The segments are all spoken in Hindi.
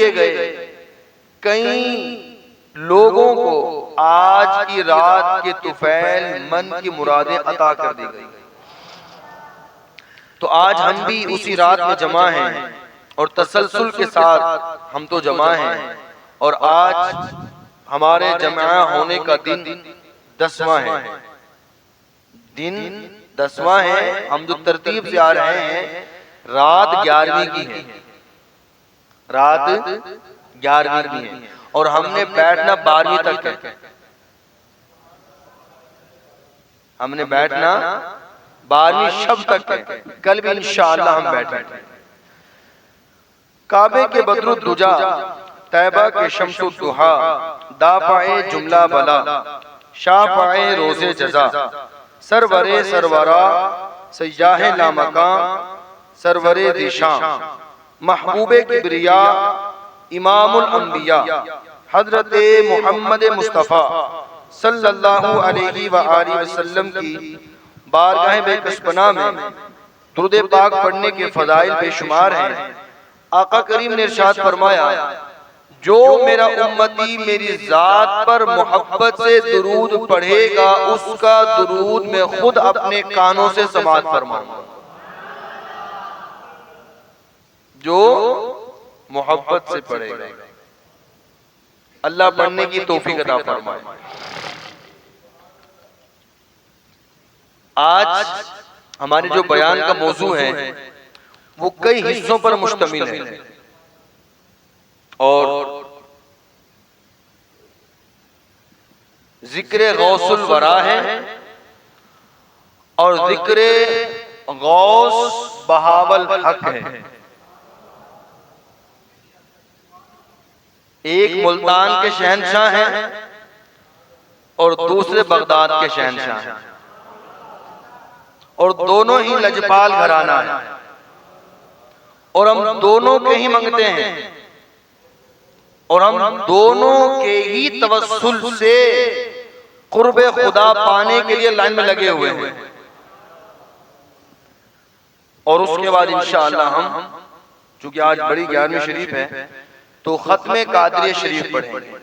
दिए गए, कई लोगों को आज की रात के तुफैल मन की मुरादें अता कर दी गई। तो आज हम भी उसी रात में जमा हैं और तसलसल के साथ हम तो जमा हैं, और आज हमारे जमा होने का दिन 10वां है। दिन 10वां है। हम जो तरतीब से आ रहे हैं, रात 11वीं की है, रात 11वीं की है, और हमने बैठना 12वीं तक है। हमने बैठना 12वीं शब तक है। कल भी इंशाअल्लाह हम बैठेंगे। काबे के बदरुद्दुजा, तैबा के शम्सुद्दुहा, दाफाए जुमला बला, शाफाए रोज़े जज़ा, सरवरे सरवरा, सय्याहे लामकान, सरवरे दिशां, महबूबे किब्रिया, इमामुल अंबिया, हजरते मोहम्मद मुस्तफ़ा सल्लल्लाहु अलैहि व आलिहि वसल्लम की बारगाह बेकसपना में दुरूद पाक पढ़ने के फजाइल बेशुमार हैं। आका करीम ने इरशाद फरमाया, जो मेरा उम्मती मेरी जात पर मोहब्बत से दुरूद पढ़ेगा, उसका दुरूद मैं खुद अपने कानों से समाअत फरमाऊंगा। जो मोहब्बत से पढ़ेगा, अल्लाह पढ़ने की तौफीक अता फरमाए। आज हमारे जो बयान का मौजू है वो कई हिस्सों पर मुश्तमिल है, और जिक्र गौसुल वरा है और जिक्र गौस बहावल हक है। एक मुल्तान के शहंशाह हैं और दूसरे बगदाद के शहंशाह हैं, और दोनों ही लजपाल घराना है, और हम दोनों के ही मंगते हैं, और हम दोनों के ही तवस्सुल से कुर्बे खुदा पाने के लिए लाइन में लगे हुए हैं। और उसके बाद इंशाअल्लाह हम, चूंकि आज बड़ी 11वीं शरीफ है, तो खत्मे कादरिया शरीफ पढ़ेंगे।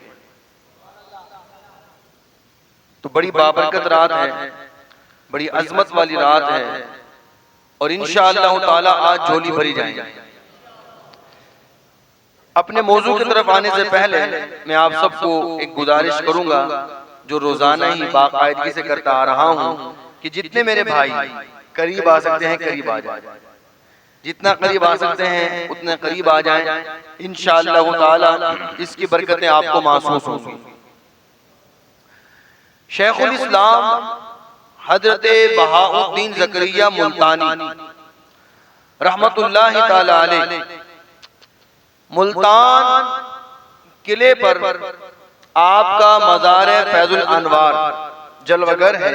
तो बड़ी बाबरकत रात है, बड़ी अजमत वाली रात है, और इंशाअल्लाह ताला आज झोली भरी जाएगी। अपने मौजू की तरफ आने से पहले मैं आप सबको एक गुजारिश करूंगा, जो रोजाना ही बाकायदगी से करता आ रहा हूं, कि जितने मेरे भाई करीब आ सकते हैं करीब आ जाएं, जितना करीब आ सकते हैं उतने करीब आ जाएं। इंशाअल्लाह ताला इसकी बरकतें आपको महसूस होंगी। शेखुल इस्लाम हजरत बहाउद्दीन ज़करिया मुल्तानी रहमतुल्लाहि ताला अलैह मुल्तान किले पर आपका मज़ार फैजुल अनवार जलवगर है।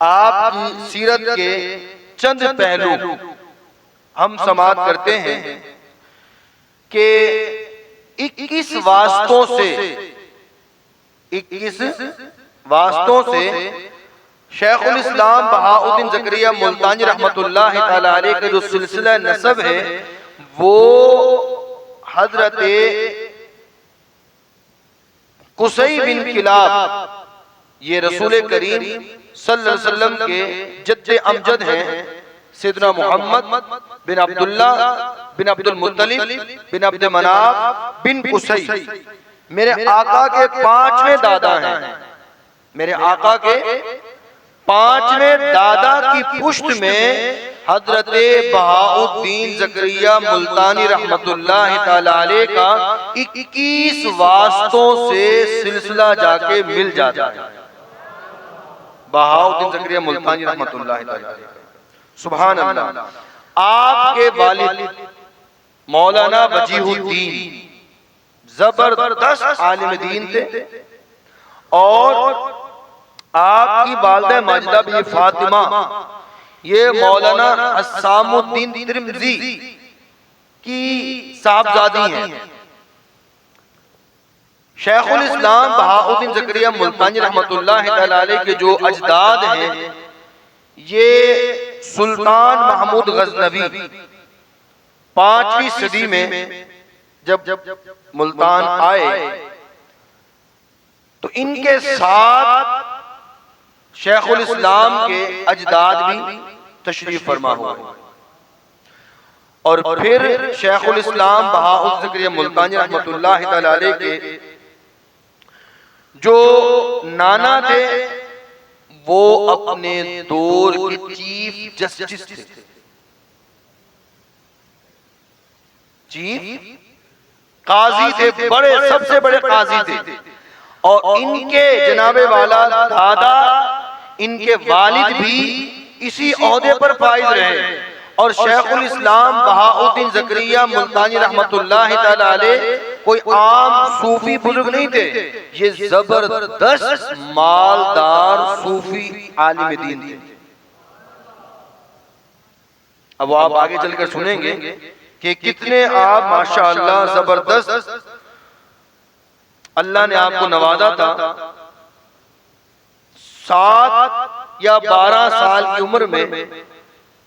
आपकी सीरत के चंद पहलू हम समाअत करते हैं कि 21 वास्तों से शेखुल इस्लाम बहाउद्दीन ज़करिया मुल्तानी रहमतुल्लाहि ताला अलैह का जो सिलसिला नसब है, वो हजरत कुसै बिन किलाब, ये रसूल करीम सल्लल्लाहु अलैहि वसल्लम के जद्दे अमजद हैं, सैयदना मोहम्मद बिन अब्दुल्लाह बिन अब्दुल मुत्तलिब बिन अब्द मनाफ बिन कुसै मेरे आका के 5वें दादा हैं। मेरे आका के 5वें दादा की पुश्त में हजरत बहाउद्दीन ज़करिया मुल्तानी रहमतुल्लाहि ताला अलैह का 21 वास्तों से सिलसिला जाके मिल जाता है। बहाउद्दीन ज़करिया मुल्तानी रहमतुल्लाहि ताला अलैह, सुभान अल्लाह। आपके वालिद मौलाना वजीहुद्दीन जबरदस्त आलिम दीन थे, और आपकी वालिदा माजिदा भी फातिमा, ये मौलाना अस्सामुद्दीन तिर्मिज़ी की साहबजादी हैं। शेखुल इस्लाम बहाउद्दीन ज़करिया मुल्तानी रहमतुल्लाहि ताला अलैह के जो अजदाद हैं, ये सुल्तान महमूद गजनवी 5वीं सदी में जब मुल्तान आए तो इनके साथ शेखुल इस्लाम के अजदाद भी तशरीफ फरमा हुए और फिर शेखुल इस्लाम बहाउद्दीन ज़करिया मुल्तानी रहमतुल्लाह तआला अलैह के जो नाना थे वो अपने दौर के चीफ जस्टिस थे। चीफ काजी थे, बड़े सबसे बड़े काजी थे। और इनके जनाबे वाला दादा, इनके वालिद भी इसी ओहदे पर फाइज रहे। और शेखुल इस्लाम बहाउद्दीन ज़करिया मुल्तानी रहमतुल्लाह तआला अलैह कोई आम सूफी बुजुर्ग नहीं थे, ये जबरदस्त मालदार सूफी आलिम दीन थे। अब आप आगे चलकर सुनेंगे कि कितने आप माशाअल्लाह जबरदस्त अल्लाह ने आपको नवाजा था। 7 या 12 साल की उम्र में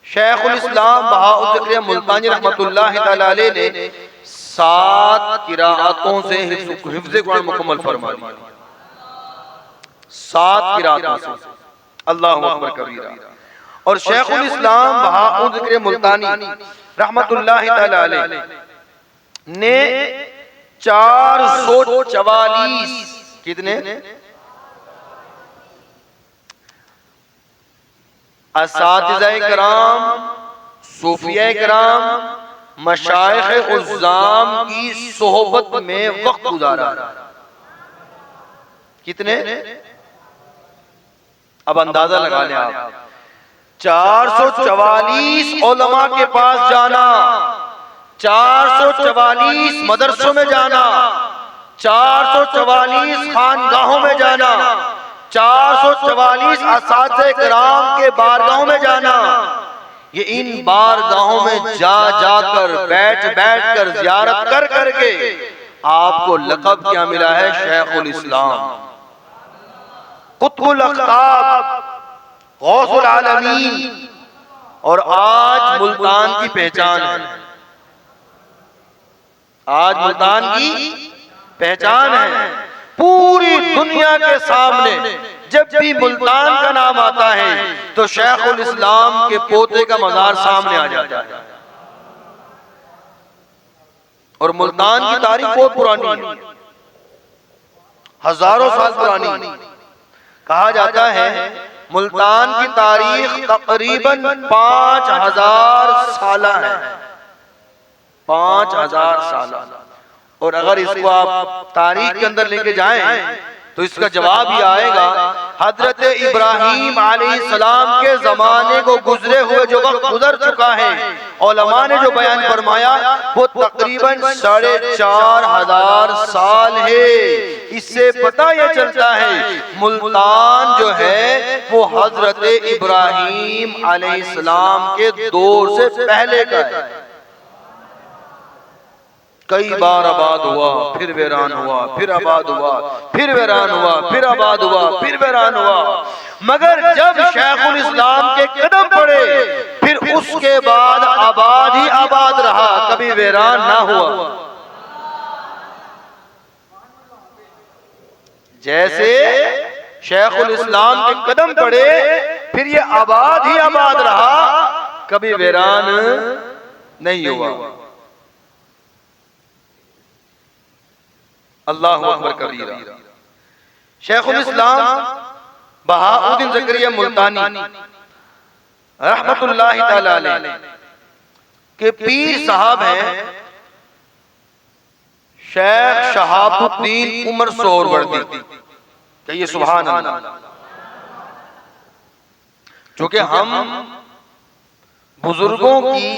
शेखुल इस्लाम बहाउद्दीन ज़करिया मुल्तानी रहमतुल्लाह तआला अलैह ने 7 किराअतों से हिफ्ज़ कुरान मुकम्मल फरमा लिया। 7 किराअतों से, अल्लाहु अकबर कबीरा। और शेखुल इस्लाम बहाउद्दीन ज़करिया मुल्तानी रहमतुल्लाह तआला अलैह ने 444 कितने असातिज़ाए किराम, सूफिया किराम, मशाइख़ उज़्ज़ाम की सोहबत में वक्त गुजारा। कितने? अब अंदाजा लगा लें आप। 444 उलमा के पास जाना, 444 मदरसों में जाना, 444 खानगाहों में जाना, 444 असातिज़ाए किराम के बारगाहों में जाना। ये इन बारगाहों में जा जाकर बैठ कर ज़ियारत कर करके आपको लक़ब क्या मिला है? शेखुल इस्लाम, कुतुबुल अक़ताब, गौसुल आलमीन। और आज मुल्तान की पहचान है, आज मुल्तान की पहचान है। पूरी दुनिया के सामने जब भी मुल्तान का नाम आता है तो शेखुल इस्लाम के पोते का मजार सामने आ जाता है। और मुल्तान की तारीख बहुत पुरानी है, हजारों साल पुरानी। कहा जाता है मुल्तान की तारीख तकरीबन 5000 साल है, 5000 साल। और अगर इसको आप तारीख के अंदर लेके जाएं तो इसका जवाब ही आएगा। हजरत इब्राहीम अलैहिस्सलाम के जमाने को गुजरे हुए जो वक्त गुजर चुका है, उलमा ने जो बयान फरमाया वो तकरीबन 4500 साल है। इससे पता यह चलता है मुल्तान जो है वो हजरत इब्राहीम अलैहिस्सलाम के दौर से पहले का है। कई बार आबाद हुआ, फिर वीरान हुआ, फिर आबाद हुआ, फिर वीरान हुआ, फिर आबाद हुआ, फिर वीरान हुआ। मगर जब शेखुल इस्लाम के कदम पड़े फिर उसके बाद आबाद ही आबाद रहा, कभी वीरान ना हुआ। जैसे शेखुल इस्लाम के कदम पड़े फिर ये आबाद ही आबाद रहा, कभी वीरान नहीं हुआ। अल्लाहु अकबर कबीरा। शेखुल इस्लाम बहाउद्दीन ज़करिया मुल्तानी रहमतुल्लाह तआला अलैह के पीर साहब हैं शेख शहाबुद्दीन उमर सोहरवर्दी। कहिए सुभान अल्लाह। चूंकि हम बुजुर्गों की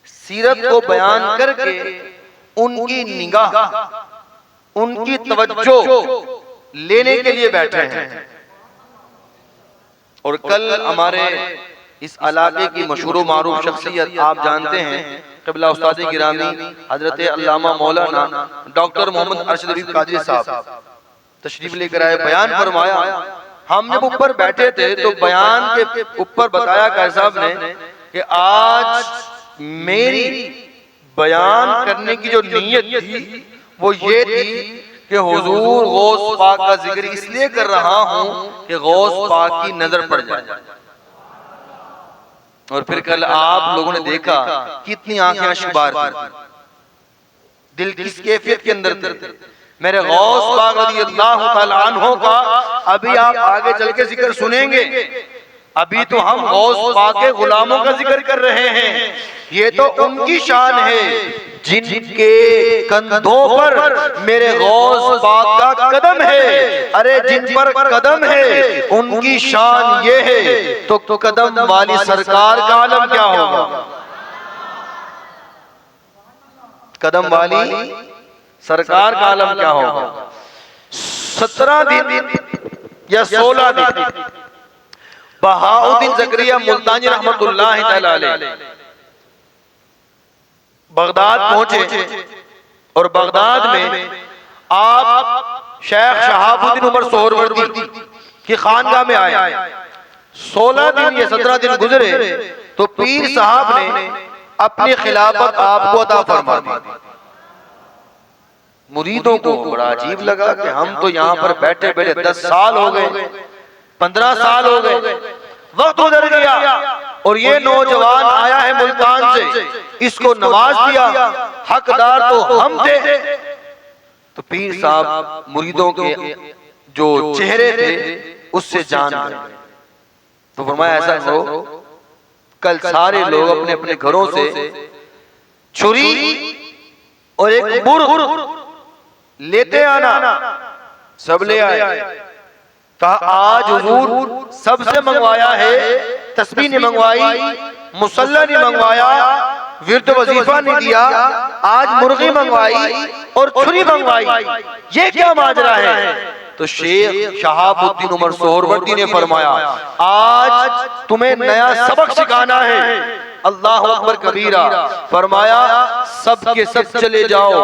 सीरत को बयान करके उनकी निगाह, उनकी तवज्जो लेने के लिए बैठे हैं। और कल हमारे इस इलाके की मशहूर मारूफ शख्सियत आप जानते हैं क़िबला उस्ताद गिरामी हजरत अल्लामा मौलाना डॉक्टर मोहम्मद अरशद अबीब कादरी साहब तशरीफ लेकर आए, बयान फरमाया। हम जब ऊपर बैठे थे तो बयान के ऊपर बताया कै साहब ने कि आज मेरी बयान करने की जो नीयत थी वो ये थी कि हुजूर गौस पाक का जिक्र इसलिए कर रहा हूं कि गौस पाक की नजर पड़ जाए। और फिर कल आप लोगों ने देखा कितनी आंखें अशबार थी, दिल किस कैफियत के अंदर थे। मेरे गौस पाक रज़ियल्लाहु तआला अन्हु का अभी आप आगे चल के जिक्र सुनेंगे। अभी तो हम गौस पाक के गुलामों का जिक्र कर रहे हैं। ये तो उनकी शान है जिनके कंधों पर मेरे गौस पाक का कदम है। अरे जिन पर कदम है उनकी शान ये है, तो कदम वाली सरकार का आलम क्या होगा। कदम वाली सरकार का आलम क्या होगा। 17 दिन या 16 दिन बहाउद्दीन ज़करिया मुल्तानी रहमतुल्लाह तआला अलैह बगदाद पहुंचे और बगदाद में आप शेख शहाबुद्दीन उमर सोहरवर्दी की खानगाह में आए। 16 दिन या 17 दिन गुजरे तो पीर साहब ने अपनी खिलाफत आपको अता फरमा दी। मुरीदों को बड़ा अजीब लगा कि हम तो यहाँ पर बैठे बैठे 10 साल हो गए, 15 साल हो गए, वक्त गुजर गया और ये नौजवान आया है मुल्तान से, इसको नवाज दिया, हकदार तो हम थे। तो पीर साहब मुरीदों के जो चेहरे थे उससे जान गए। तो फरमाया ऐसा करो, कल सारे लोग अपने अपने घरों से छुरी और एक बुर्ग लेते आना। सब ले आए। कहा आज हुजूर सबसे मंगवाया है, तस्बीह ने मंगवाई, मुसल्ला ने मंगवाया, विर्द वजीफा ने दिया, आज मुर्गी मंगवाई और छुरी मंगवाई, ये क्या माजरा है। तो शेख शहाबुद्दीन उमर सोहरवर्दी ने फरमाया आज तुम्हें नया सबक सिखाना है। अल्लाह अकबर कबीरा। फरमाया सब के सब चले जाओ,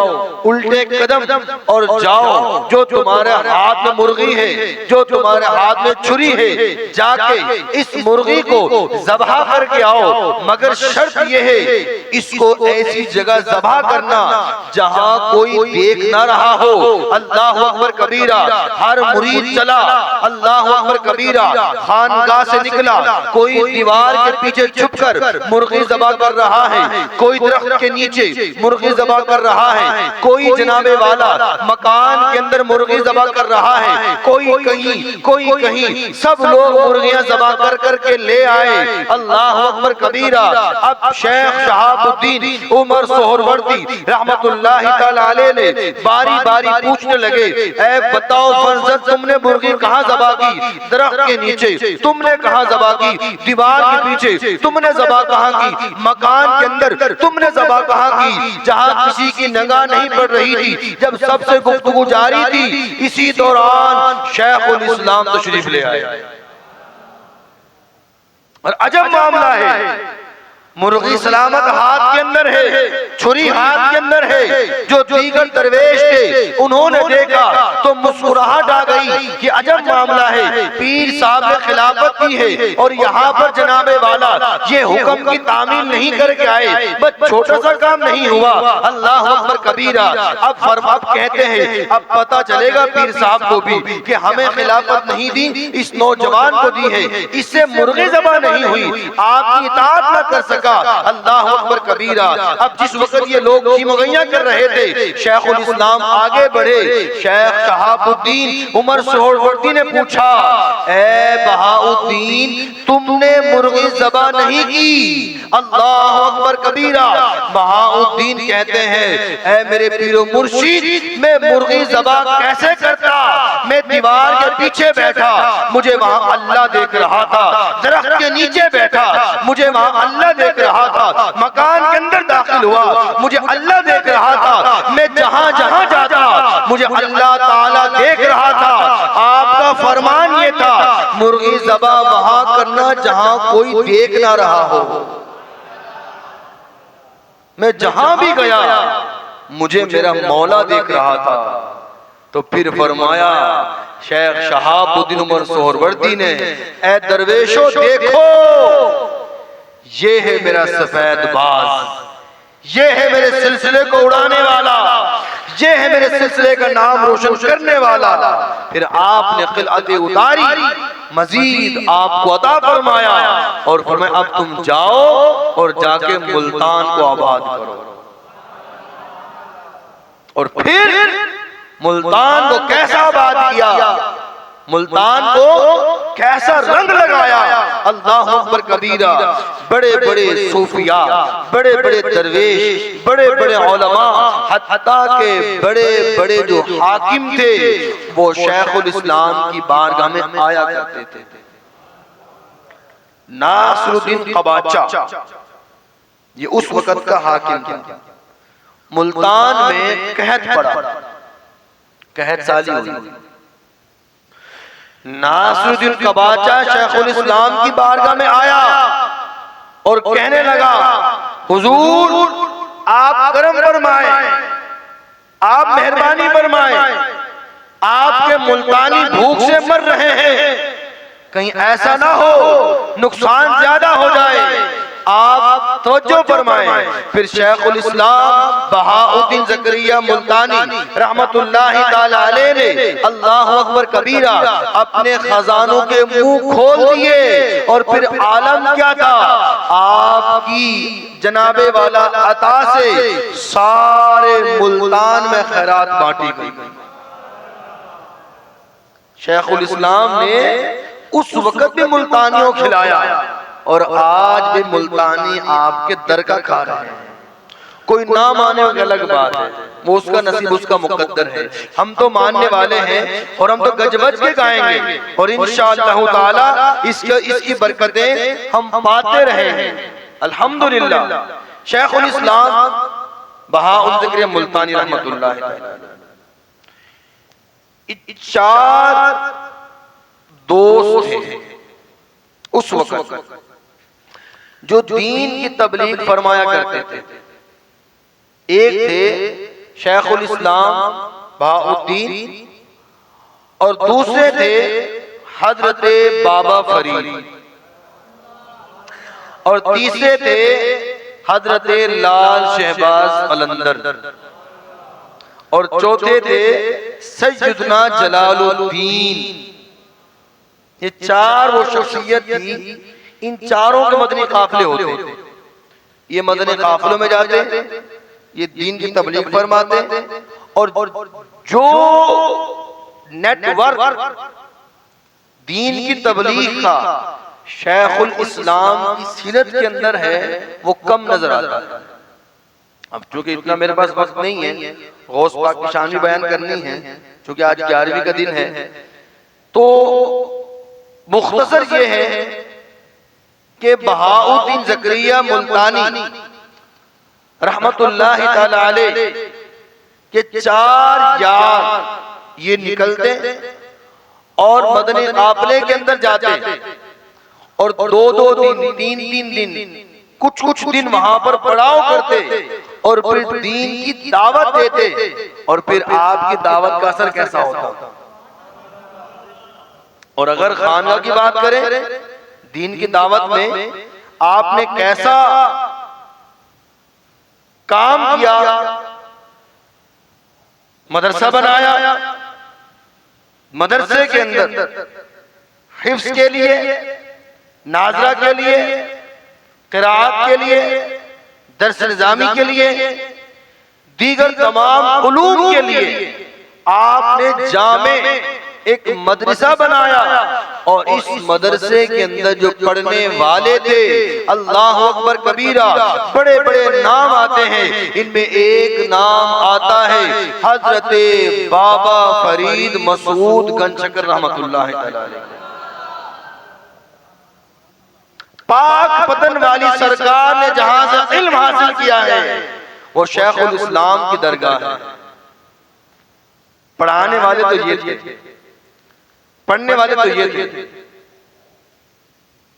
उल्टे कदम और जाओ, जो तुम्हारे हाथ में मुर्गी है, जो तुम्हारे हाथ में छुरी है, जाके इस मुर्गी को ज़बह करके आओ, मगर शर्त यह है इसको ऐसी जगह ज़बह करना जहां कोई देख ना रहा हो। अल्लाह अकबर कबीरा। हर मुरीद चला, अल्लाह अकबर कबीरा, खानगाह से निकला, कोई दीवार के पीछे छुपकर मुर्गी ज़बह कर रहा है, कोई दरख्त के नीचे मुर्गी ज़बह कर रहा है, कोई जनाबे वाला मकान के अंदर मुर्गी ज़बह कर रहा है, कोई कहीं, सब लोग मुर्गियां ज़बह कर करके ले आए। अल्लाह अकबर कबीरा। अब शेख शहाबुद्दीन उमर सोहरवर्दी रहमतुल्लाह तआला अलैह ने बारी बारी पूछने लगे, ऐ बताओ फर्जत तुमने मुर्गी कहाँ ज़बह की? दरख्त के नीचे। तुमने कहाँ ज़बह की? दीवार के पीछे। तुमने ज़बह कहाँ की? मकान के अंदर। तुमने ज़बह कहाँ की? जहाँ किसी की निगाह नहीं पड़ रही थी, जब सबसे गुफ्तगू जारी थी। इसी दौरान शेखुल इस्लाम तशरीफ ले आए। और अजब मामला है, मुर्गी सलामत हाथ के अंदर है, छुरी हाथ के अंदर है। जो दीगर दरवेश थे उन्होंने देखा तो मुस्कुराहट आ गई कि अजब मामला है, पीर साहब ने खिलाफत की है और यहाँ पर जनाबे वाला ये हुक्म की तामील नहीं करके आए, बस छोटा सा काम नहीं हुआ। अल्लाह अकबर कबीरा। अब कहते हैं अब पता चलेगा पीर साहब को भी कि हमें खिलाफत नहीं दी, इस नौजवान को दी है, इससे मुर्गी ज़बह नहीं हुई, आपकी इताअत न कर सका। अल्लाह अकबर कबीरा। अब जिस वक्त ये लोग चिमगैयां कर रहे थे, शेखुल इस्लाम आगे बढ़े। शेख शहाबुद्दीन उमर सोहरवर्दी ने पूछा, ए बहाउद्दीन तुमने मुर्गी ज़बह नहीं की? अल्लाह अकबर कबीरा। बहाउद्दीन कहते हैं, ऐ मेरे पीरो मुर्शिद मैं मुर्गी ज़बह कैसे करता? मैं दीवार के पीछे बैठा, मुझे वहां अल्लाह देख रहा था, दरख्त के नीचे बैठा, मुझे वहां अल्लाह देख रहा था, मकान के अंदर दाखिल हुआ, मुझे अल्लाह देख रहा था, मैं जहां जहां जाता मुझे अल्लाह ताला देख रहा था। आपका फरमान ये था मुर्गी ज़बह वहां करना जहां कोई देख ना रहा हो। मैं जहां भी गया मुझे मेरा मौला देख रहा था। तो फिर फरमाया शेख शहाबुद्दीन उमर सोहरवर्दी ने, ए दरवेशो देखो ये है मेरा सफेद बाज, ये है मेरे सिलसिले को उड़ाने वाला, ये है मेरे सिलसिले का नाम रोशन करने वाला। फिर आपने खिलअत उतारी, मजीद आपको अता फरमाया और फरमाया अब तुम जाओ और जाके मुल्तान को आबाद करो। और फिर मुल्तान को कैसा आबाद किया, मुल्तान को कैसा रंग लगाया। अल्लाह अकबर कबीरा। बड़े बड़े सूफिया, बड़े बड़े दरवेश, बड़े बड़े उलमा, हत्ता के बड़े बड़े जो हाकिम थे वो शेखुल इस्लाम की बारगाह में आया करते थे। नासरुद्दीन कबाचा ये उस वक्त का हाकिम था। मुल्तान में कहत पड़ा, कहत साली हुई। नासरुद्दीन कबाचा शेखुल इस्लाम की बारगाह में आया और कहने लगा, हुजूर आप करम फरमाए, आप मेहरबानी फरमाए, आपके मुल्तानी भूख से मर रहे हैं, कहीं ऐसा ना हो नुकसान ज्यादा हो जाए, आप तवज्जो फरमाएं। फिर शेखुल इस्लाम बहाउद्दीन ज़करिया मुल्तानी रहमतुल्लाहि ताला अलैह ने अल्लाहु अकबर कबीरा अपने खजानों के मुंह खोल दिए। और फिर आलम क्या था, आपकी जनाबे वाला अता से सारे मुल्तान में खैरात बांटी गई। शेखुल इस्लाम ने उस वक्त भी मुल्तानियों खिलाया और आज भी मुल्तानी आपके दर का खा रहे हैं। कोई ना माने वो अलग बात है, वो उसका नसीब, उसका मुकद्दर है। हम तो मानने वाले हैं और हम तो गजबज के गाएंगे और इंशाअल्लाह ताला इसकी बरकतें हम पाते रहे हैं अल्हम्दुलिल्लाह। शेखुल इस्लाम बहाउद्दीन ज़करिया मुल्तानी रहमतुल्लाह ताला 4 दोस्त थे उस वक्त जो दीन की तबलीग फरमाया करते थे। एक थे शेखुल इस्लाम बहाउद्दीन और दूसरे थे हजरत बाबा फरीद और तीसरे थे हजरत लाल शहबाज कलंदर और चौथे थे सैयदना जलालुद्दीन। ये 4 वो शख्सियत थी। इन चारों के मदनी काफिले होते, ये मदनी काफिलों में जाते, ये दीन की तबलीग फरमाते और जो नेटवर्क दीन की तबलीग का शेखुल इस्लाम की सीरत के अंदर है वो कम नजर आता है। अब चूंकि इतना मेरे पास वक्त नहीं है, गौस पाक की शान भी बयान करनी है, चूंकि आज 11वीं का दिन है, तो मुख्तसर ये है कि बहाउद्दीन ज़करिया मुल्तानी रहमतुल्लाहि ताला अलैह के 4 यार ये निकलते और मदनी काफिले के अंदर जाते और 2-2 दिन 3-3 दिन कुछ दिन वहां पर पड़ाव करते और फिर दीन की दावत देते। और फिर आपकी दावत का असर कैसा होता। और अगर खानगा की बात करें, दीन की दावत में आपने कैसा काम किया, मदरसा बनाया, मदरसे के अंदर हिफ्ज के लिए, नाजरा के लिए, क़िराअत के लिए, दर्स निज़ामी के लिए, दीगर तमाम उलूम के लिए आपने जामे एक मदरसा बनाया। और इस मदरसे के अंदर जो पढ़ने वाले थे अल्लाह अकबर कबीरा, बड़े बड़े नाम आते हैं, इनमें एक नाम आता है हजरत बाबा फरीद मसूद गंजशकर रहमतुल्लाह अलैह। पाक पतन वाली सरकार ने जहां से इल्म हासिल किया है वो शेखुल इस्लाम की दरगाह है। पढ़ाने वाले तो ये थे, पढ़ने वाले तो ये थे,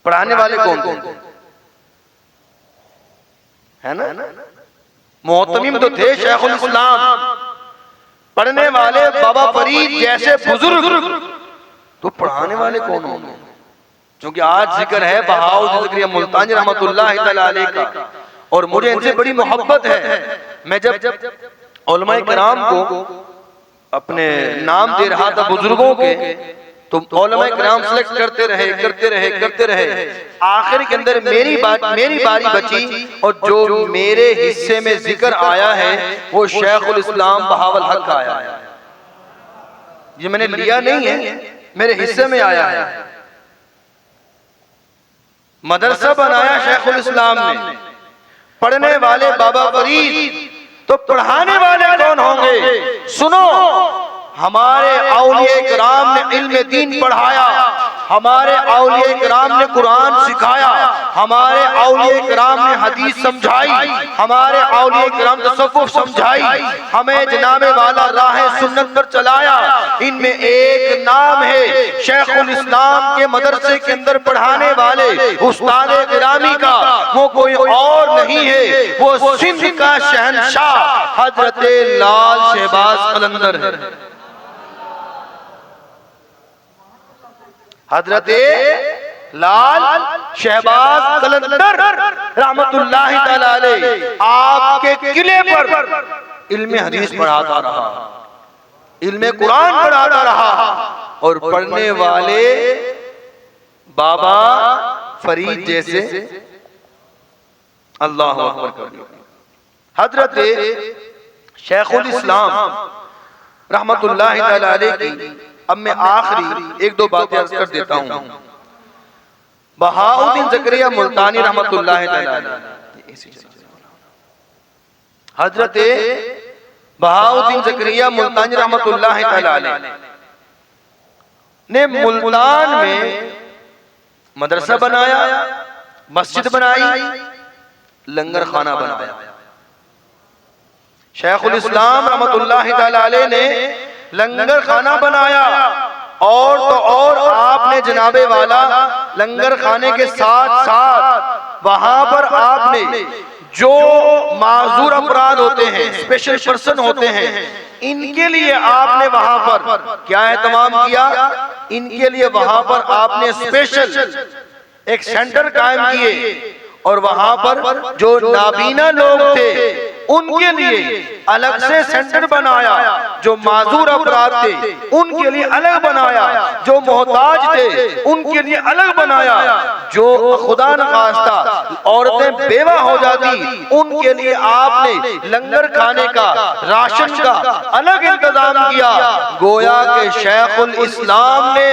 पढ़ाने वाले कौन थे, है ना? मोहतमिम तो थे शेखुल इस्लाम, पढ़ने वाले बाबा फरीद जैसे बुजुर्ग, तो पढ़ाने वाले कौन होंगे? क्योंकि आज जिक्र है बहाउद्दीन ज़करिया मुल्तानी रहमतुल्लाहि तआला अलैह का और मुझे इनसे बड़ी मोहब्बत है। मैं जब उलमाए किराम को अपने नाम दे रहा था बुजुर्गों के, तो उलमाए किराम सेलेक्ट करते रहे, आखिर के अंदर मेरी बारी बची, और जो मेरे हिस्से में जिक्र आया है वो शेखुल इस्लाम बहावल हक का आया है। ये मैंने लिया नहीं है, मेरे हिस्से में आया है। मदरसा बनाया शेखुल इस्लाम ने, पढ़ने वाले बाबा फरीद, तो पढ़ाने वाले कौन होंगे? सुनो, हमारे औलिया किराम ने इल्म दीन पढ़ाया, हमारे औलिया किराम ने कुरान सिखाया, हमारे औलिया किराम ने हदीस समझाई, हमारे औलिया किराम तसव्वुफ समझाई, हमें जनाबे वाला राह सुन्नत पर चलाया। इनमें एक नाम है शेखुल इस्लाम के मदरसे के अंदर पढ़ाने वाले उस्ताद गिरामी का, वो कोई और नहीं है, वो सिंध का शहंशाह हजरत लाल शहबाज कलंदर है। हजरत लाल शहबाज कलंदर रहमतुल्लाहि तआला अलैह आपके किले पर इल्मे हदीस पढ़ाता रहा, इल्मे कुरान पढ़ाता रहा, और पढ़ने वाले बाबा फरीद जैसे अल्लाह अकबर कर। हजरत शेखुल इस्लाम रहमतुल्लाहि तआला अलैह की अब मैं आखिरी एक दो बातें अर्ज कर देता हूं। बहाउद्दीन ज़करिया मुल्तानी रहमतुल्लाहि तआला अलैह, हजरत बहाउद्दीन ज़करिया मुल्तानी रहमतुल्लाहि तआला अलैह ने मुल्तान में मदरसा बनाया, मस्जिद बनाई, लंगर खाना बनाया। शेखुल इस्लाम रहमतुल्लाहि तआला अलैह ने लंगर खाना बनाया, और तो और आपने जनाबे वाला लंगर खाने के साथ साथ वहां पर आपने जो माजूर अपराध होते हैं, स्पेशल पर्सन होते हैं, इनके लिए आपने वहां पर क्या एहतमाम किया? इनके लिए वहां पर आपने स्पेशल एक सेंटर कायम किए, और वहां पर जो नाबीना लोग थे उनके लिए अलग से सेंटर बनाया, जो माजूर अपराध थे उनके लिए अलग बनाया, जो मोहताज थे उनके लिए अलग बनाया, जो खुदा न खास्ता औरतें बेवा हो जाती उनके लिए आपने लंगर खाने का, राशन का अलग इंतजाम किया। गोया के शेखुल इस्लाम ने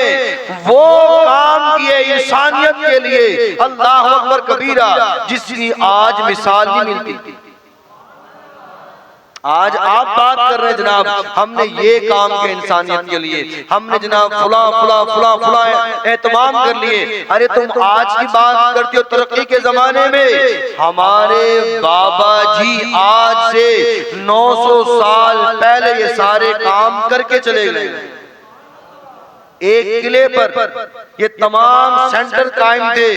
वो काम किए इंसानियत के लिए, अल्लाह अकबर कबीरा, जिसकी आज मिसाल नहीं मिलती। आज आप बात कर रहे हैं जनाब, हमने ये काम किया इंसानियत के लिए, हमने जनाब फुला फुला फुला फुला एहतमाम कर लिए। अरे तुम आज की बात करते हो तरक्की के जमाने में, हमारे बाबा जी आज से 900 साल पहले ये सारे काम करके चले गए। एक किले पर ये तमाम सेंटर कायम थे,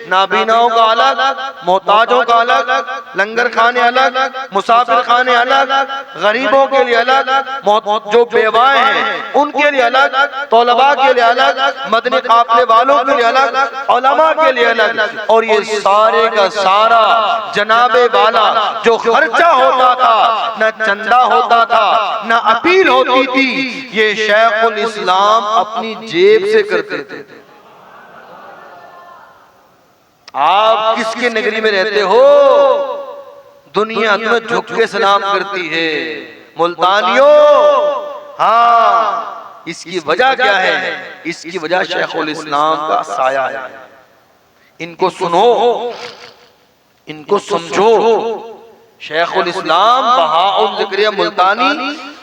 नाबीनाओं का अलग, मोहताजों का अलग, लंगर खाने अलग, मुसाफिर खाने अलग, गरीबों के लिए अलग, जो बेवाएं हैं उनके लिए अलग, तौलबा के लिए अलग, मदनी काफले वालों के लिए अलग, उलमा के लिए अलग, और ये सारे का सारा जनाबे वाला जो खर्चा होता था, न चंदा होता था, न अपील होती थी, ये शेखुल इस्लाम अपनी जेब से करते थे। आप किसके नगरी में रहते हो? दुनिया तुम्हें झुक के सलाम करती है। मुल्तानियों, हाँ, इसकी वजह क्या है? इसकी वजह शेखुल इस्लाम का साया है। इनको सुनो, इनको समझो। शेखुल इस्लाम बहाउद्दीन ज़करिया मुल्तानी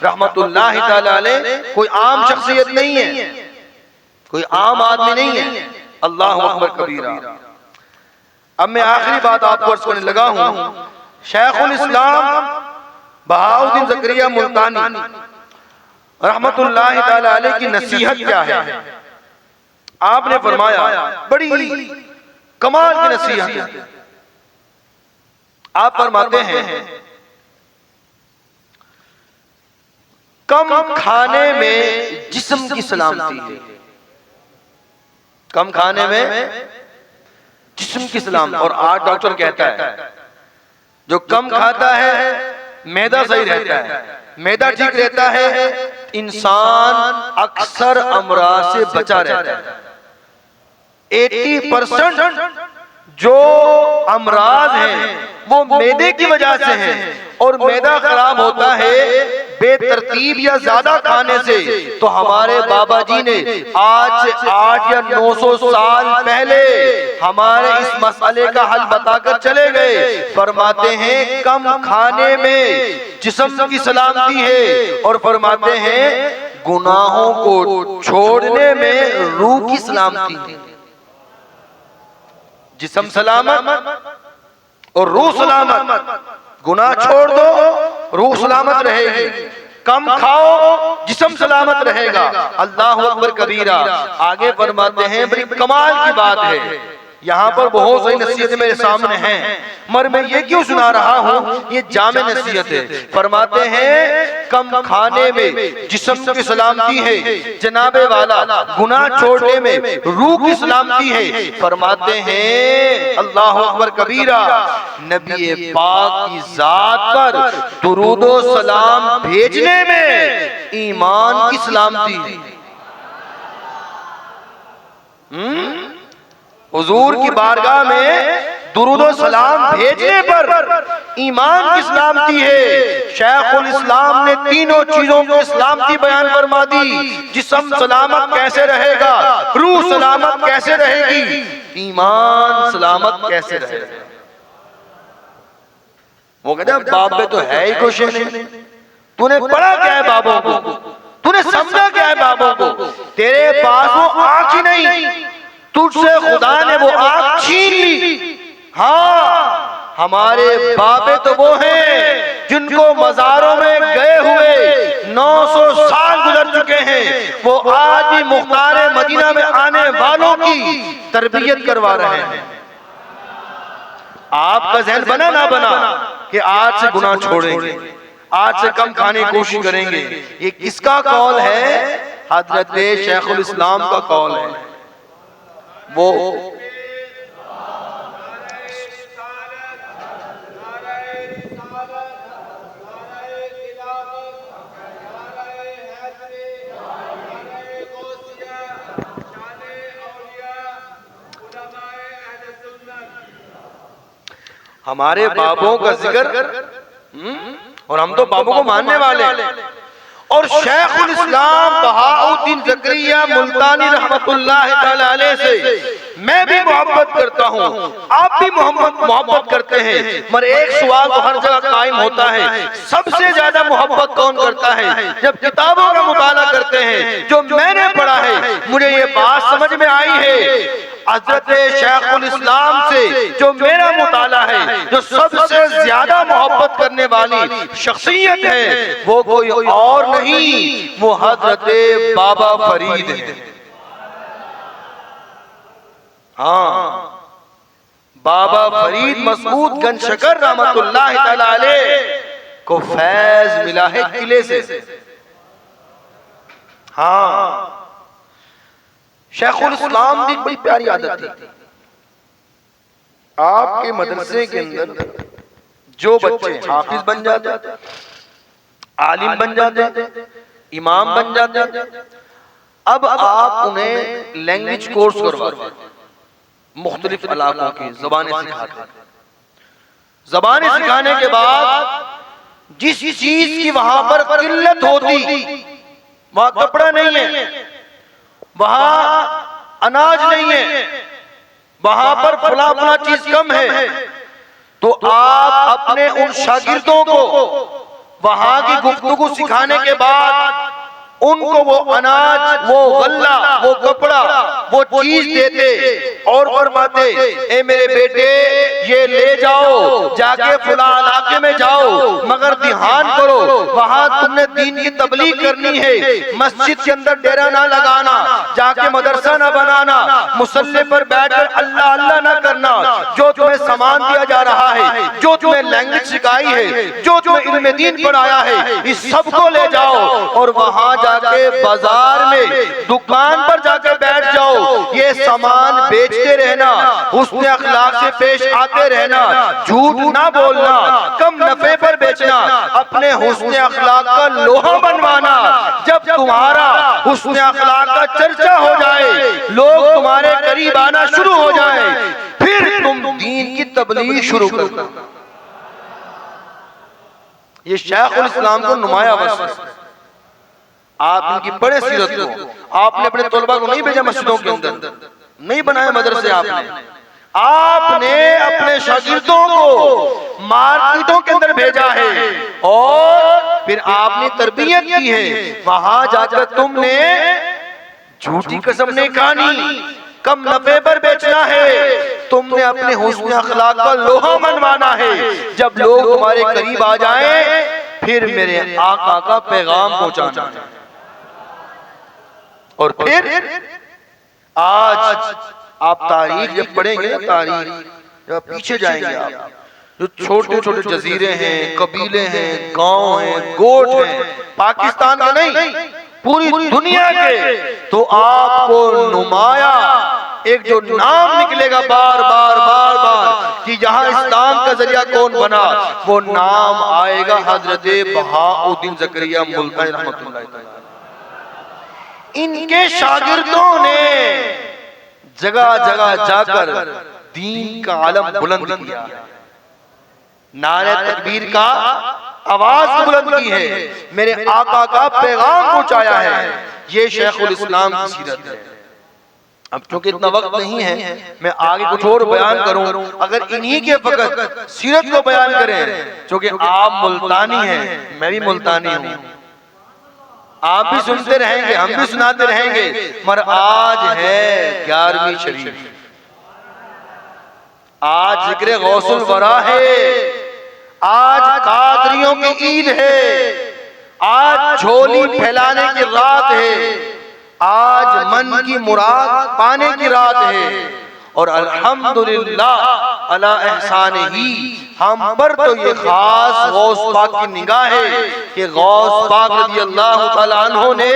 रहमतुल्लाहि तआला अलैह कोई आम शख्सियत नहीं है, कोई आम आदमी नहीं है। अल्लाह अकबर कबीरा। अब मैं आखिरी बात आपको अर्ज करने लगा हूं। शेखुल इस्लाम बहाउद्दीन ज़करिया मुल्तानी रहमतुल्लाहि तआला अलैह की नसीहत क्या है? आपने फरमाया, बड़ी कमाल की नसीहत है। आप फरमाते हैं, कम खाने में जिस्म की सलामती है। कम खाने में जिस्म की सलामती। और आज डॉक्टर कहता है जो कम खाता है मैदा सही रहता है, मैदा ठीक रहता है, इंसान अक्सर अमराज से बचा रहता है। 80% जो अमराज हैं वो मैदे की वजह से हैं, और मैदा खराब होता है बेतरतीब या ज्यादा खाने से। तो हमारे बाबा जी ने आज से 8 या 900 साल पहले हमारे इस मसले का हल बताकर चले गए। फरमाते हैं कम खाने में जिस्म की सलामती है, और फरमाते हैं गुनाहों को छोड़ने में रूह की सलामती है। जिस्म सलामत और रूह सलामत, गुनाह छोड़ दो रूह सलामत रहेगी। कम खाओ जिस्म सलामत रहेगा। अल्लाह अकबर कबीरा। आगे फरमाते हैं बड़ी कमाल की बात है, यहाँ पर बहुत सारी नसीहतें मेरे सामने हैं, मगर मैं ये क्यों सुना रहा हूँ, ये जामे नसीहत है। फरमाते हैं कम खाने में जिस्म की सलामती है जनाबे वाला, गुनाह छोड़ने में रूह की सलामती है। फरमाते हैं अल्लाह अकबर कबीरा, नबी पाक की जात पर दुरूदो सलाम भेजने में ईमान की सलामती है। हुजूर की बारगाह में दुरूद व सलाम भेजने पर ईमान की सलामती है। शेखुल इस्लाम ने तीनों चीजों की सलामती बयान फरमा दी। जिस्म सलामत कैसे रहेगा, रूह सलामत कैसे रहेगी, ईमान सलामत कैसे रहेगा। वो कहते हैं बाप में तो है ही कुछ नहीं, तूने पढ़ा क्या है बाबों को, तूने समझा क्या है बाबों को, तेरे पास वो आंख ही नहीं, तुझसे खुदा ने वो आंख छीन ली। हाँ, हमारे बाबे तो वो हैं जिनको मजारों में गए हुए 900 साल गुजर चुके हैं, वो आज भी मुख्तारे मदीना में आने वालों की तरबियत करवा रहे हैं। आपका ज़हन बना ना बना कि आज से गुनाह छोड़ेंगे, आज से कम खाने की कोशिश करेंगे, ये किसका कौल है? हजरत शेखुल इस्लाम का कौल है। वो हमारे बाबों का जिक्र, और हम तो बाबों को मानने वाले, और शेखुल इस्लाम बहाउद्दीन ज़करिया मुल्तानी रहमतुल्लाह तआला अलैह से मैं भी मोहब्बत करता हूँ, आप भी मोहब्बत करते हैं, मगर एक सवाल तो हर जगह कायम होता है, सबसे ज्यादा मोहब्बत कौन करता है? जब किताबों का मुताला करते हैं, जो मैंने पढ़ा है, मुझे ये बात समझ में आई है हज़रत शेखुल इस्लाम से जो मेरा मुताला है, जो सबसे ज्यादा मोहब्बत करने वाली शख्सियत है वो कोई और नहीं, वो हज़रत बाबा फरीद है। हाँ, बाबा फरीद मसूद गंज शकर रहमतुल्लाह तआला अलैह को फैज मिला है किले से। हाँ, शेखुल इस्लाम की बड़ी प्यारी आदत थी। आपके मदरसे के अंदर जो बच्चे हाफिज बन जाते, आलिम बन जाते, इमाम बन जाते, अब आप उन्हें लैंग्वेज कोर्स करवाते, मुख्तलिफ इलाकों की ज़बानें सिखाते। ज़बानें सिखाने के बाद जिस चीज की वहां पर किल्लत होती, वहां कपड़ा नहीं है, वहां अनाज नहीं है, वहां पर फला फला चीज कम है, तो आप अपने उन शागिर्दों को वहां की गुफ्तगू सिखाने के बाद उनको वो अनाज, वो गल्ला, वो कपड़ा, वो चीज देते और फरमाते, ए मेरे बेटे ये ले जाओ, जाके फला इलाके में जाओ, मगर ध्यान करो वहां तुमने दीन की तबलीग करनी है, मस्जिद के अंदर डेरा ना लगाना, जाके मदरसा ना बनाना, मुसल्ले पर बैठकर अल्लाह अल्लाह ना करना, जो तुम्हें सामान दिया जा रहा है, जो तुम्हें लैंग्वेज सिखाई है, जो तुम्हें इल्म दीन पढ़ाया है, इस सबको ले जाओ और वहां जाके बाजार में दुकान पर जाकर बैठ जाओ, ये सामान बेचते रहना, हुस्न अखलाक से पेश आते के रहना, झूठ ना बोलना, कम नफे पर बेचना, अपने हुस्न अखलाक का लोहा बनवाना। जब तुम्हारा हुस्न अखलाक का चर्चा हो जाए, लोग तुम्हारे करीब आना शुरू हो जाए, फिर तुम दीन की तबलीग शुरू करना। ये शेखुल इस्लाम को नुमाया वस। आप इनकी पढ़े सीरत को। आपने अपने तलबा को नहीं भेजा मस्जिदों के अंदर, नहीं बनाए मदरसे आपने अपने शागिर्दों को मार्केटों के अंदर भेजा है और फिर आपने तरबियत की है। वहां जाकर तुमने झूठी कसम नहीं खानी, कम नफे पर बेचना है, तुमने अपने हुस्न अखलाक का लोहा मनवाना है। जब लोग तुम्हारे करीब आ जाएं, फिर मेरे आका का पैगाम पहुंचाना है। और फिर आज आप तारीख जब पढ़ेंगे ना, तारीख जब पीछे जाएंगे आप, जो छोटे छोटे जजीरे हैं, कबीले हैं, गांव हैं, गोट हैं, पाकिस्तान का नहीं पूरी दुनिया के, तो आपको नुमाया एक जो नाम निकलेगा बार बार बार बार कि यहाँ इस्लाम का जरिया कौन बना, वो नाम आएगा हजरत बहाउद्दीन ज़करिया मुल्तानी रहमतुल्लाह अलैह। इनके शागिर्दों ने जगह जगह जाकर दीन का आलम बुलंद किया, नारे तकबीर का आवाज बुलंद की है, मेरे आका का पैगाम पहुंचाया है। ये शेखुल इस्लाम की सीरत है। अब क्योंकि इतना वक्त नहीं है, मैं आगे कुछ और बयान करूं। अगर इन्हीं के वक्त सीरत को बयान करें, क्योंकि आप मुल्तानी हैं, मैं भी मुल्तानी हूं, आप भी सुनते रहेंगे, हम भी सुनाते रहेंगे, मगर आज है 11वीं शरीफ, आज जिक्र गौसुल वरा है, आज कादरियों की ईद है, आज झोली फैलाने की रात है, आज मन की मुराद पाने की रात है। और अल्हम्दुलिल्लाह अला एहसान ही हम पर तो ये खास गौस पाक की निगाह है कि गौस पाक रज़ी अल्लाह तआला अन्हु ने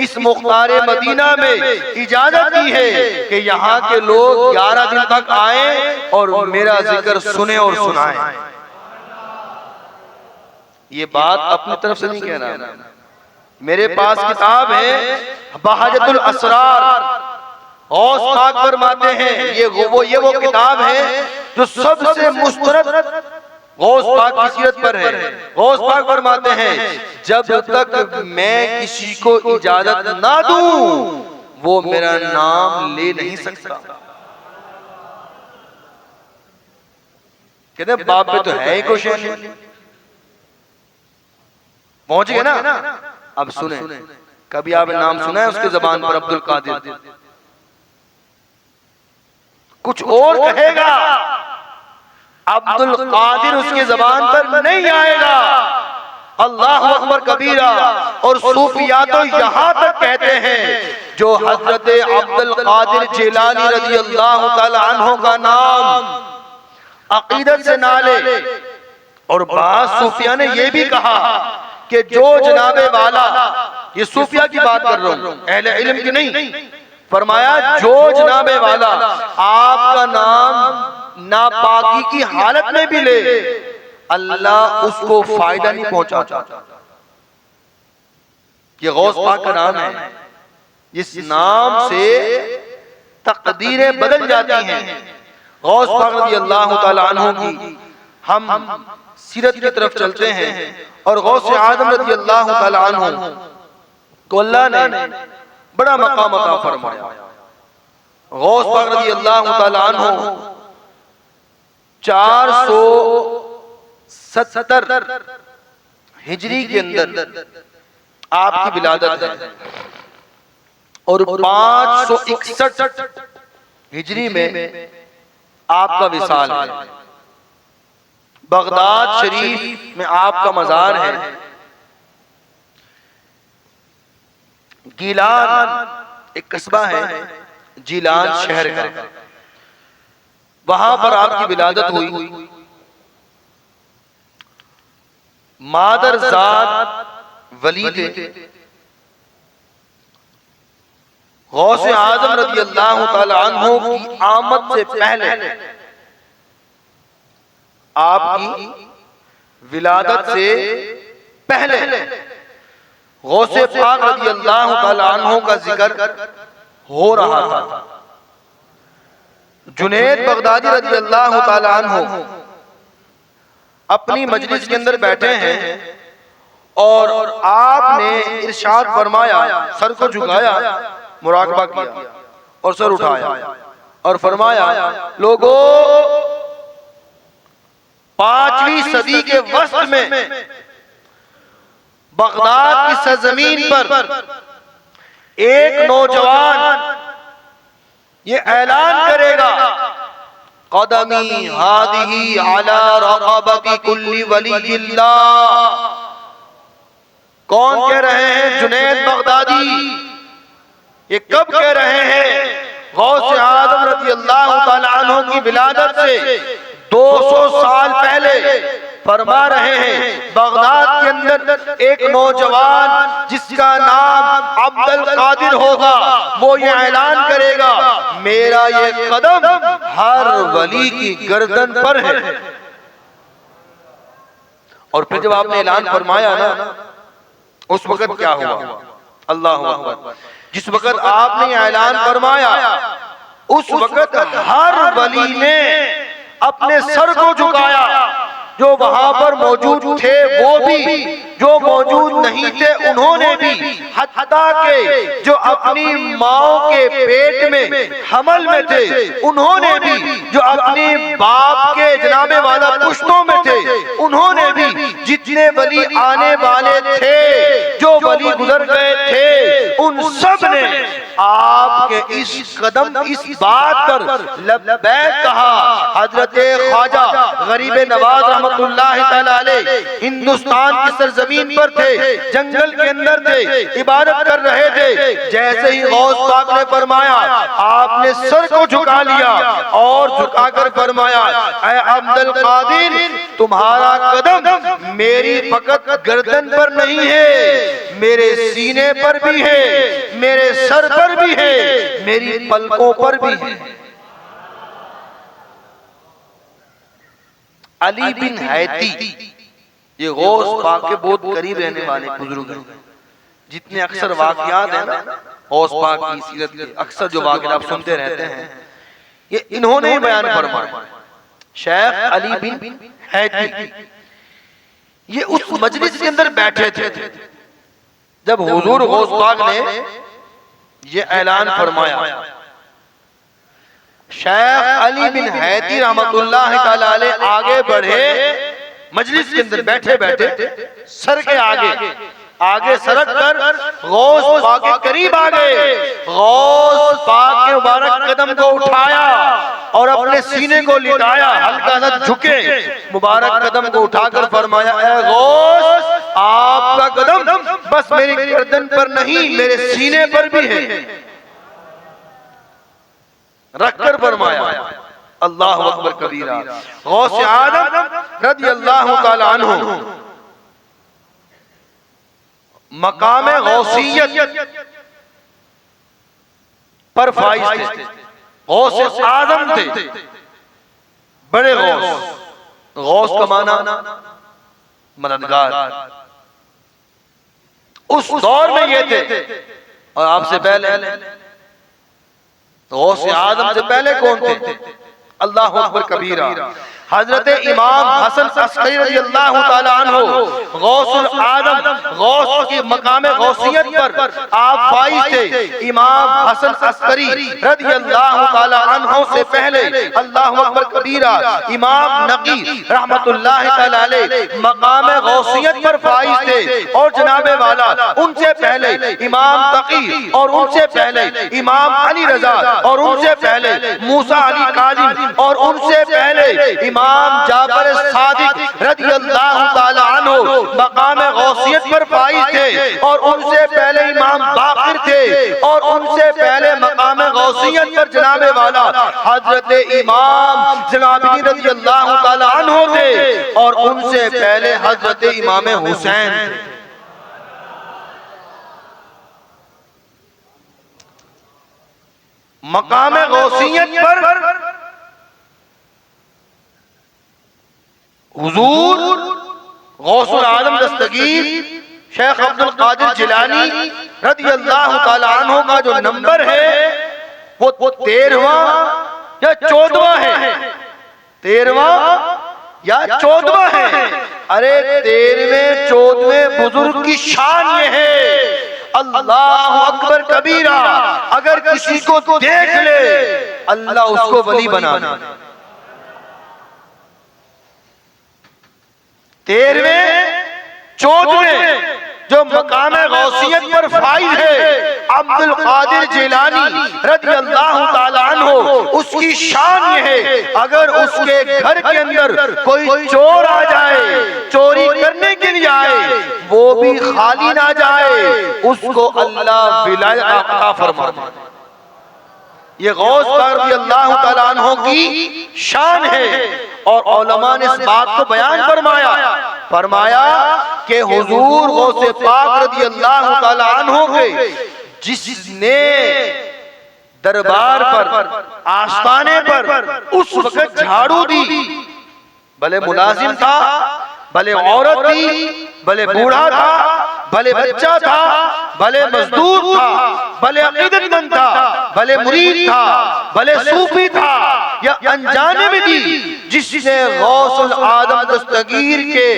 इस मुख्तारे मदीना में इजाजत दी है कि यहाँ के लोग 11 दिन तक आए और मेरा जिक्र सुने और सुनाएं। ये बात अपनी तरफ से नहीं कह रहा, मेरे पास किताब है बहाजतुल असरार, गौस पाक फरमाते हैं, ये वो किताब है जो सबसे मुस्तरद गौस पाक की सीरत पर है। गौस पाक फरमाते हैं, जब तक मैं किसी को इजाजत ना दूं, वो मेरा नाम ले नहीं सकता। कहते बाप पे तो है ही कुछ, पहुंच गए ना। अब सुने, कभी आपने नाम सुना है उसके जबान पर अब्दुल कादिर? कुछ और कहेगा, अब्दुल कादिर उसकी जबान पर नहीं आएगा। अल्लाह अकबर कबीरा। और सूफिया तो यहाँ तक कहते हैं, जो हजरत अब्दुल कादिर जिलानी रज़ी अल्लाह तआला अन्हु का नाम अकीदत से ना ले। और बात सूफिया ने यह भी कहा कि जो जनाबे वाला, ये सूफिया की बात कर रहा हूं, अहले इल्म की नहीं, फरमाया जो जनाबे वाला आपका नाम नापाकी की हालत में भी ले, अल्लाह उसको फायदा नहीं पहुंचाता। ये गौस पाक का नाम है, इस नाम से तकदीरें बदल जाती हैं। गौस पाक रज़ी अल्लाह तआला अन्हु की हम सीरत की तरफ चलते हैं और गौस आज़म रज़ी अल्लाह तआला अन्हु को अल्लाह ने बड़ा मकाम अता फरमाया। गौस पाक रज़ी अल्लाह तआला अन्हु 470 हिजरी के अंदर आपकी विलादत है और 561 हिजरी में आपका विसाल है। बगदाद शरीफ में आपका मजार है। गीलान एक कस्बा है जीलान शहर का, वहां पर आपकी विलादत हुई। मादरजाद वली थे। गौसे आजम रज़ी अल्लाह तआला अन्हु की आमद से पहले आपकी विलादत से पहले गौसे पाक रज़ी अल्लाह तआला अन्हु का जिक्र हो रहा था। जुनैद बगदादी रज़ी अल्लाह तआला अन्हु अपनी मजलिस के अंदर बैठे हैं और आपने इरशाद फरमाया, सर को झुकाया, मुराकबा किया और सर उठाया और फरमाया, लोगों 5वीं सदी के वस्त में बगदाद की सरजमीन पर एक नौजवान ये ऐलान करेगा, क़दमी हादिही अला रक़बति कुल्ली वलिय्यिल्लाह। कौन कह रहे हैं? जुनैद बगदादी। ये कब कह रहे हैं? गौसे आदम रज़ी अल्लाह तआला अन्हु की विलादत से 200 साल पहले फरमा रहे हैं, बगदाद के अंदर एक नौजवान जिसका नाम अब्दुल कादिर होगा, वो ये ऐलान करेगा, मेरा ये कदम हर वली की गर्दन पर है। और फिर जब आपने ऐलान फरमाया ना, उस वक्त क्या हुआ? अल्लाह अकबर। जिस वक्त आपने ऐलान फरमाया, उस वक्त हर वली ने अपने सर को झुकाया। जो वहां पर मौजूद थे वो भी, जो मौजूद नहीं थे उन्होंने भी, हत्ता के जो अपनी माओ के पेट में हमल में थे उन्होंने भी, जो अपने बाप के जनाबे वाला पुश्तों में थे उन्होंने भी, जितने वली आने वाले थे, जो वली गुजर गए थे, उन सब ने आपके इस कदम, इस बात पर लब्बैक कहा। हजरत ख्वाजा गरीब नवाज रहमतुल्लाह तआला अलैह हिंदुस्तान की सरजमीन पर थे, जंगल के अंदर थे, इबादत कर रहे थे। जैसे ही गौस पाक ने फरमाया, आपने सर को झुका लिया और झुकाकर फरमाया, ऐ अब्दुल कादिर, तुम्हारा कदम मेरी फकत गर्दन पर नहीं है, मेरे सीने पर भी है, मेरे सर पर भी है, मेरी पलकों पर भी है। अली बिन हैती, ये गौस पाक के बहुत करीब रहने वाले बुजुर्ग हैं। जितने अक्सर वाकयात हैं ना गौस पाक की सीरत के, अक्सर जो वाकयात आप सुनते रहते हैं, ये इन्होंने ही बयान फरमाया। शेख अली बिन हैती ये उस मजलिस के अंदर बैठे थे जब हुजूर गौस पाक ने ये ऐलान फरमाया। शेख अली बिन हैती रहमतुल्लाह तआला अलैह आगे बढ़े, मजलिस के अंदर बैठे बैठे सर के आगे सरक कर गौस पाक के करीब आ गए। गौस पाक के मुबारक कदम को उठाया और अपने सीने को लिटाया, हल्का सा झुके, मुबारक कदम को उठाकर फरमाया, ऐ गौस, आपका कदम बस मेरी गर्दन पर नहीं, मेरे सीने पर भी है। रखकर फरमाया, अल्लाह अकबर कबीरा। गौस आदम रज़ी अल्लाह तआला अन्हु मकाम गौसियत पर फाइज थे, गौस आदम थे, बड़े गौस। गौस का माना मददगार। उस दौर में ये थे। और आपसे पहले गौस आदम से पहले कौन थे? अल्लाह अकबर कबीरा। हजरत इमाम हसन अस्करी रज़ी अल्लाह तआला अन्हु गौसुल आदम, गौस की मकाम गौसियत पर आप फाइज थे। इमाम हसन अस्करी रज़ी अल्लाह तआला अन्हु से पहले, अल्लाह अकबर कबीरा, इमाम नकी रहमतुल्लाह तआला अलैह मकाम गौसियत पर फाइज थे। और जनाबे वाला उनसे पहले इमाम तकी, और उनसे पहले इमाम अली रजा, और उनसे पहले मूसा अली काजिम, और उनसे पहले इमाम जाफर सादिक रज़ी अल्लाह तआला अन्हु मकाम गौसियत पर फाइज थे। और उनसे पहले इमाम बाकिर थे, और उनसे पहले मकाम गौसियत पर जनाबे वाला हजरत इमाम जनाबी रज़ी अल्लाह तआला अन्हु थे, और उनसे पहले हजरत इमाम हुसैन थे। मकाम गौसियत पर हुजूर गौसुल आलम दस्तगीर शेख अब्दुल कादिर जिलानी रदियल्लाहु ताला अन्हु का जो नंबर है वो 13वां या 14वां है, 13वां या 14वां है। अरे 13वें 14वें बुजुर्ग की शान ये है, अल्लाह अकबर कबीरा। अगर किसी को देख ले अल्लाह उसको वली बना दे। 13वें 14वें जो मकाम गौसियत पर फाइज है अब्दुल कादिर जिलानी रदियल्लाहु ताला अन्हु, उसकी शान ये है अगर उसके घर के अंदर कोई चोर आ जाए, चोरी करने के लिए आए, वो भी खाली ना जाए, उसको अल्लाह विलायत अता फरमाता। ये गौस पाक रदियल्लाहु ताला अन्हु की शान है। और उलमा ने इस बात को बयान फरमाया कि हुजूर गौसे पाक रदियल्लाहु ताला अन्हु के जिसने दरबार पर, आस्थाने पर उस वक्त झाड़ू दी, भले मुलाजिम था, भले औरत थी, भले बूढ़ा था, भले बच्चा था, भले मजदूर था, भले अकीदतमंद था, भले मुरीद था, भले सूफी था या अनजाने में दी, जिसने गौसुल आदम दस्तगीर के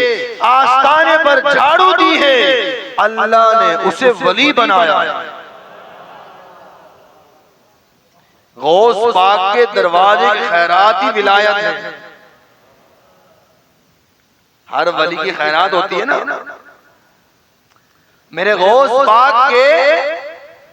आस्थाने पर झाड़ू दी है अल्लाह ने उसे वली बनाया। गौस पाक के दरवाजे की खैरात ही विलायत है। हर वली की खैरात होती है ना। मेरे गौस पाक के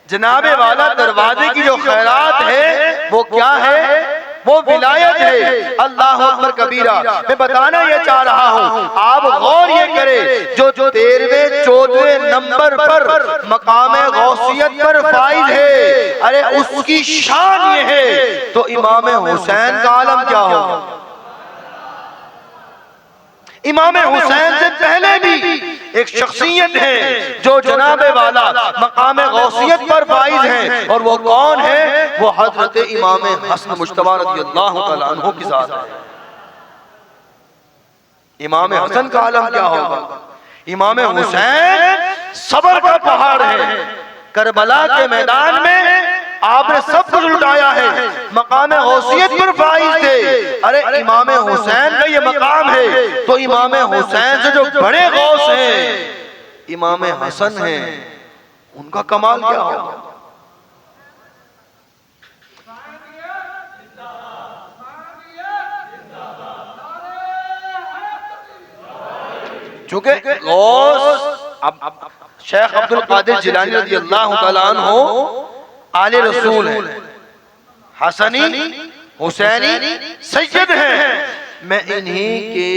जनाबे वाला दरवाजे की जो खैरात है वो क्या है? वो विलायत है। अल्लाह अकबर कबीरा। मैं बताना ये चाह रहा हूँ, आप गौर ये करें, जो 13वें 14वें नंबर पर मकाम गौसियत पर फाइज है, अरे उसकी शान ये है, तो इमाम हुसैन का आलम क्या होगा? इमाम हुसैन से पहले भी एक शख्सियत है जो जनाबे वाला मकाम गौसियत पर फाइज है, और वो कौन है? वो हजरत इमाम हसन मुज्तबा रज़ियल्लाहु तआला अन्हु की ज़ात है। इमाम हसन का आलम क्या होगा? इमाम हुसैन सबर का पहाड़ है। करबला के मैदान में आपने सब कुछ लुटाया है, मकाम गौसियत पर फाइज थे। अरे इमाम हुसैन का ये मकाम है, तो इमाम हुसैन से जो बड़े गौस हैं इमाम हसन हैं, उनका कमाल क्या होगा? चूंकि गौस अब शेख अब्दुल कादिर जिलानी रज़ियल्लाहु तआला अन्हु आले रसूल है, हसनी हुसैनी सैयद हैं। मैं इन्हीं के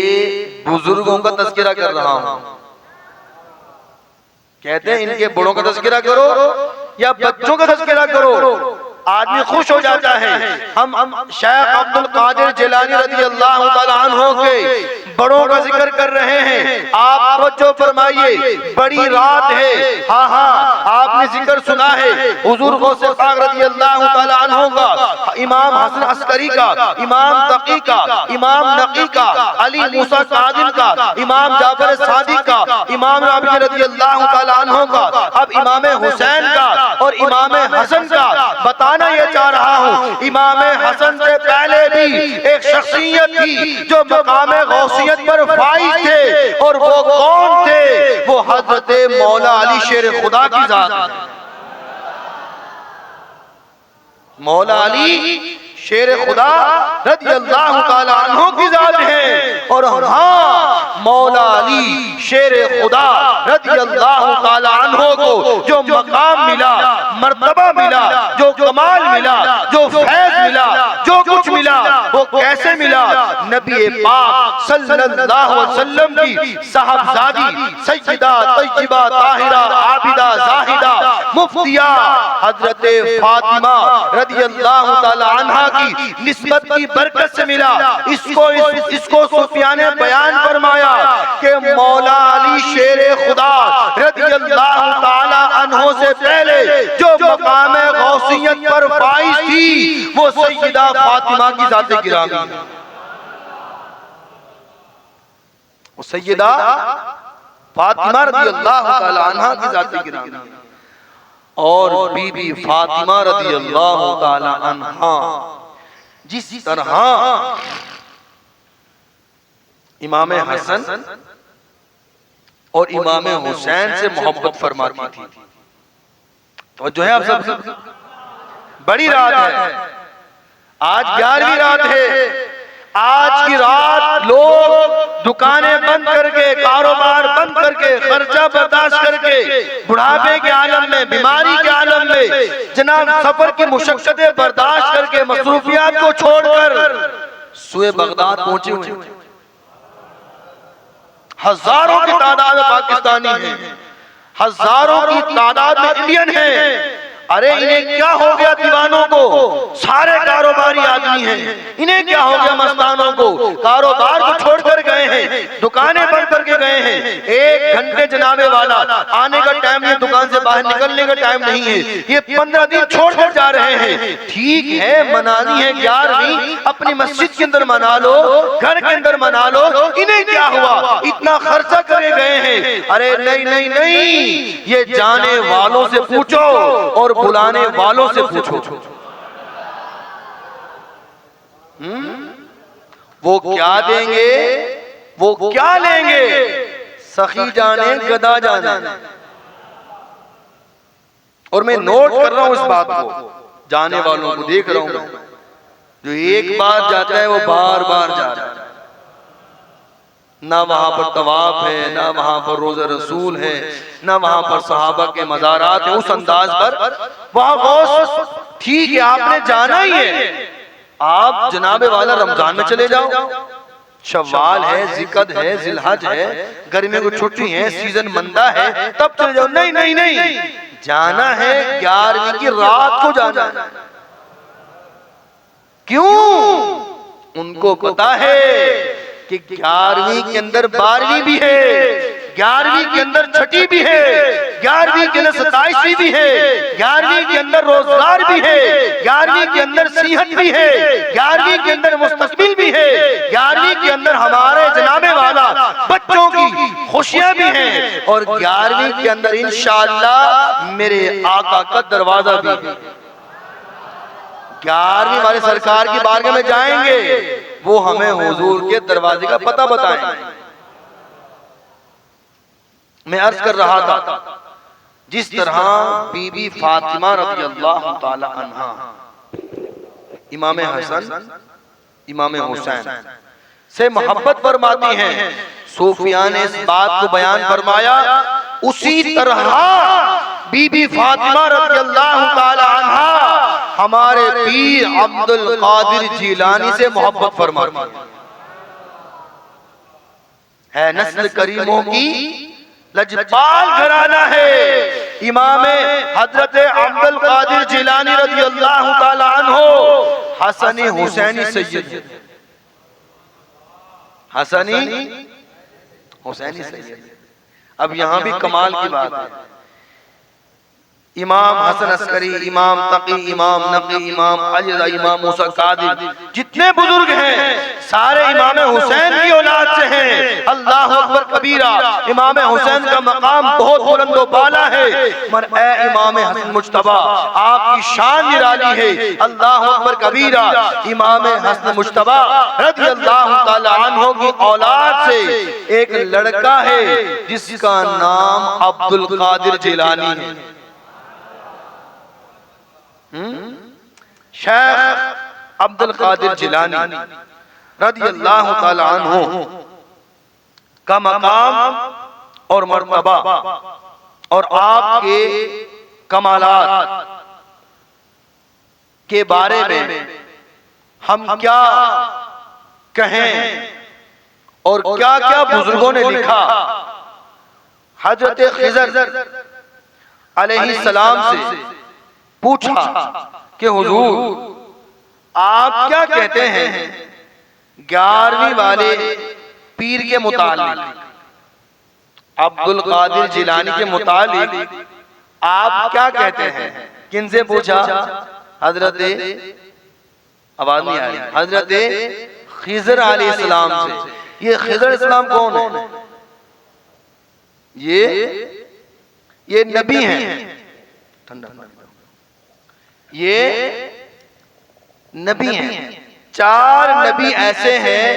बुजुर्गों का तज़किरा कर रहा हूं। कहते हैं इनके बड़ों का तज़किरा करो या बच्चों का तज़किरा करो, आदमी खुश हो जाता है। हम शेख अब्दुल कादिर जिलानी रज़ियल्लाहु तआला अन्हु के बड़ों का जिक्र कर रहे हैं। आप तवज्जो फरमाइए, बड़ी रात है। हाँ हाँ, आपने जिक्र सुना है हुजूर गौसे पाक रज़ियल्लाहु तआला अन्हु का, इमाम हसन अस्करी का, इमाम तकी का, इमाम नकी का, अली मूसा कादिम का, इमाम जाफर सादिक का, इमाम राबी रज़ियल्लाहु तआला अन्हु का, अब इमाम हुसैन का और इमाम हसन का। बताना ये चाह रहा हूँ, इमाम हसन से पहले भी एक शख्सियत थी जो मकाम गौसियत पर फाइज थे, और वो कौन थे? वो हजरत मौला अली शेर खुदा की जात है। मौला अली शेर खुदा रज़ियल्लाहु तआला अन्हु की जात है। और हाँ, मौला अली शेर खुदा रज़ियल्लाहु तआला अन्हु को जो मकाम मिला, मर्तबा मिला, जो कमाल मिला, जो फैज़ मिला, जो कुछ मिला, वो कैसे मिला? नबी पाक सल्लल्लाहु अलैहि वसल्लम की साहबजादी सय्यदा तय्यबा ताहिरा आबिदा जाहिदा मुफ्तिया हजरत फातिमा रज़ियल्लाहु तआला अन्हा की निस्बत की बरकत से मिला। इसको सुफियान ने बयान फरमाया कि मौला अली शेर खुदा रज़ियल्लाहु तआला अन्हु से पहले जो मकाम गौसियत पर फाइज थी वो सय्यदा फातिमा की जात गिरामी। वो सैयदा फातिमा रज़ियल्लाहु ताला अन्हा की ज़ात गिरामी और बीबी फातिमा रज़ियल्लाहु ताला अन्हा जिस तरह इमाम हसन और इमाम हुसैन से मोहब्बत फरमाती थी। तो जो है आप सब बड़ी रात है, आज 11वीं रात है। आज की रात लोग दुकानें बंद करके, कारोबार बंद करके, खर्चा बर्दाश्त करके, बुढ़ापे के आलम में, बीमारी के आलम में, जनाब सफर की मुशक्कतें बर्दाश्त करके, मसरूफियात को छोड़कर सुए बगदाद पहुंचे हुए। हजारों की तादाद में पाकिस्तानी हैं, हजारों की तादाद में इंडियन हैं। अरे इन्हें क्या हो गया दीवानों को, सारे कारोबारी आदमी हैं, इन्हें क्या हो गया मस्तानों को, कारोबार को छोड़कर गए हैं, दुकानें बंद करके गए हैं। 1 घंटे जनाबे वाला आने का टाइम नहीं, दुकान से बाहर निकलने का टाइम नहीं है, ये 15 दिन छोड़कर जा रहे हैं। ठीक है, मनानी है 11वीं, अपनी मस्जिद के अंदर मना लो, घर के अंदर मना लो, इन्हें क्या हुआ, इतना खर्चा करे गए हैं। अरे नहीं नहीं नहीं, ये जाने वालों से पूछो और बुलाने वालों से पूछो। वो क्या देंगे, वो क्या लेंगे, सखी जाने गदा जाने। और मैं नोट कर रहा हूं इस बात को, जाने वालों को देख रहा हूं, जो एक बार जाता है वो बार बार जा रहा है। ना वहां पर तवाफ है, ना वहां पर रोज़ा रसूल है, ना वहां पर सहाबा के मज़ारात है उस अंदाज पर वहां गौस। ठीक है, आपने जाना ही है, आप जनाबे वाला रमजान में चले जाओ, शव्वाल है, जिकद है, जिलहज है, गर्मी की छुट्टी है, सीजन मंदा है, तब चले जाओ। नहीं नहीं नहीं, जाना है 11वीं की रात को जाना है। क्यों? उनको पता है कि 11वीं के अंदर 12वीं भी है, 11वीं के अंदर छठी भी है, 11वीं के अंदर 27वीं भी है, 11वीं के अंदर रोजगार भी है, 11वीं के अंदर सेहत भी है, 11वीं के अंदर मुस्तकबिल भी है, 11वीं के अंदर हमारे जनाबे वाला बच्चों की खुशियां भी हैं, और 11वीं के अंदर इंशाअल्लाह मेरे आका का दरवाजा भी है। 11वीं वाले सरकार की बारगाह में जाएंगे, वो हमें हुजूर के दरवाजे का पता बताएं। मैं अर्ज कर रहा था, जिस तरह बीबी फातिमा रज़ियल्लाहु ताला अन्हा इमाम हसन, इमाम हुसैन से मोहब्बत फरमाती हैं, सूफिया ने इस बात को बयान फरमाया, उसी तरह बीबी फातिमा रज़ियल्लाहु ताला अन्हा हमारे पीर अब्दुल कादिर जिलानी से मोहब्बत फरमाती है। नस्ल करीमों की लजपाल घराना है। इमाम हजरत अब्दुल कादिर जिलानी रज़ियल्लाहु ताला अन्हु हसनी हुसैनी सैयद, हसनी हुसैनी सैयद। अब यहां भी कमाल की बात है, इमाम हसन अस्करी, इमाम तकी, इमाम नकी, इमाम अजदा, इमाम मूसा कादिर, जितने बुजुर्ग हैं सारे इमाम हुसैन की औलाद से हैं। अल्लाह अकबर कबीरा। इमाम हुसैन का मकाम बहुत बुलंद व बाला है, मगर ए इमाम हसन मुज्तबा, आपकी शान निराली है। अल्लाह अकबर कबीरा। इमाम हसन मुज्तबा रज़ियल्लाहु ताला अन्हु की औलाद से एक लड़का है जिसका नाम अब्दुल कादिर जिलानी है। शेख अब्दुल कादिर जिलानी रज़ियल्लाहु ताला अन्हु का मकाम और मर्तबा और आपके कमालात के बारे में हम क्या कहें और क्या क्या बुजुर्गों ने लिखा। हजरत खिज़र अलैहिस्सलाम से पूछा कि हुजूर आप क्या कहते हैं 11वीं वाले पीर के मुतालिक, अब्दुल कादिर जिलानी के मुतालिक आप क्या कहते हैं? किनसे पूछा? हजरत, आवाज नहीं आ रही, हजरत खिज़र अलैहिस्सलाम से ये खिजर इस्लाम कौन है? ये नबी हैं। ठंडा ये नबी हैं। 4 नबी ऐसे हैं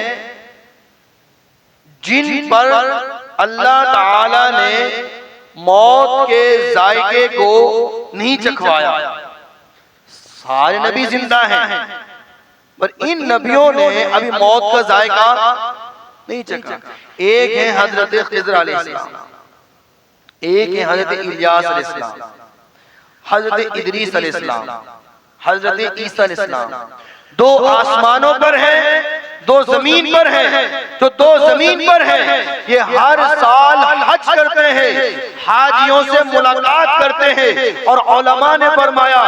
जिन पर अल्लाह ताला ने मौत के जायके को नहीं चखवाया। सारे नबी जिंदा हैं पर इन नबियों ने अभी मौत का जायका नहीं चखा। एक है हजरत खिजर अलैहिस्सलाम, एक है हजरत इलियास अलैहिस्सलाम, हजरत इदरीस अलैहिस्सलाम, हजरत ईसा अलैहिस्सलाम। 2 आसमानों पर है, 2 जमीन पर है। जो 2 जमीन पर है ये हर साल हज करते हैं, हाजियों से मुलाकात करते हैं। और उलमा ने फरमाया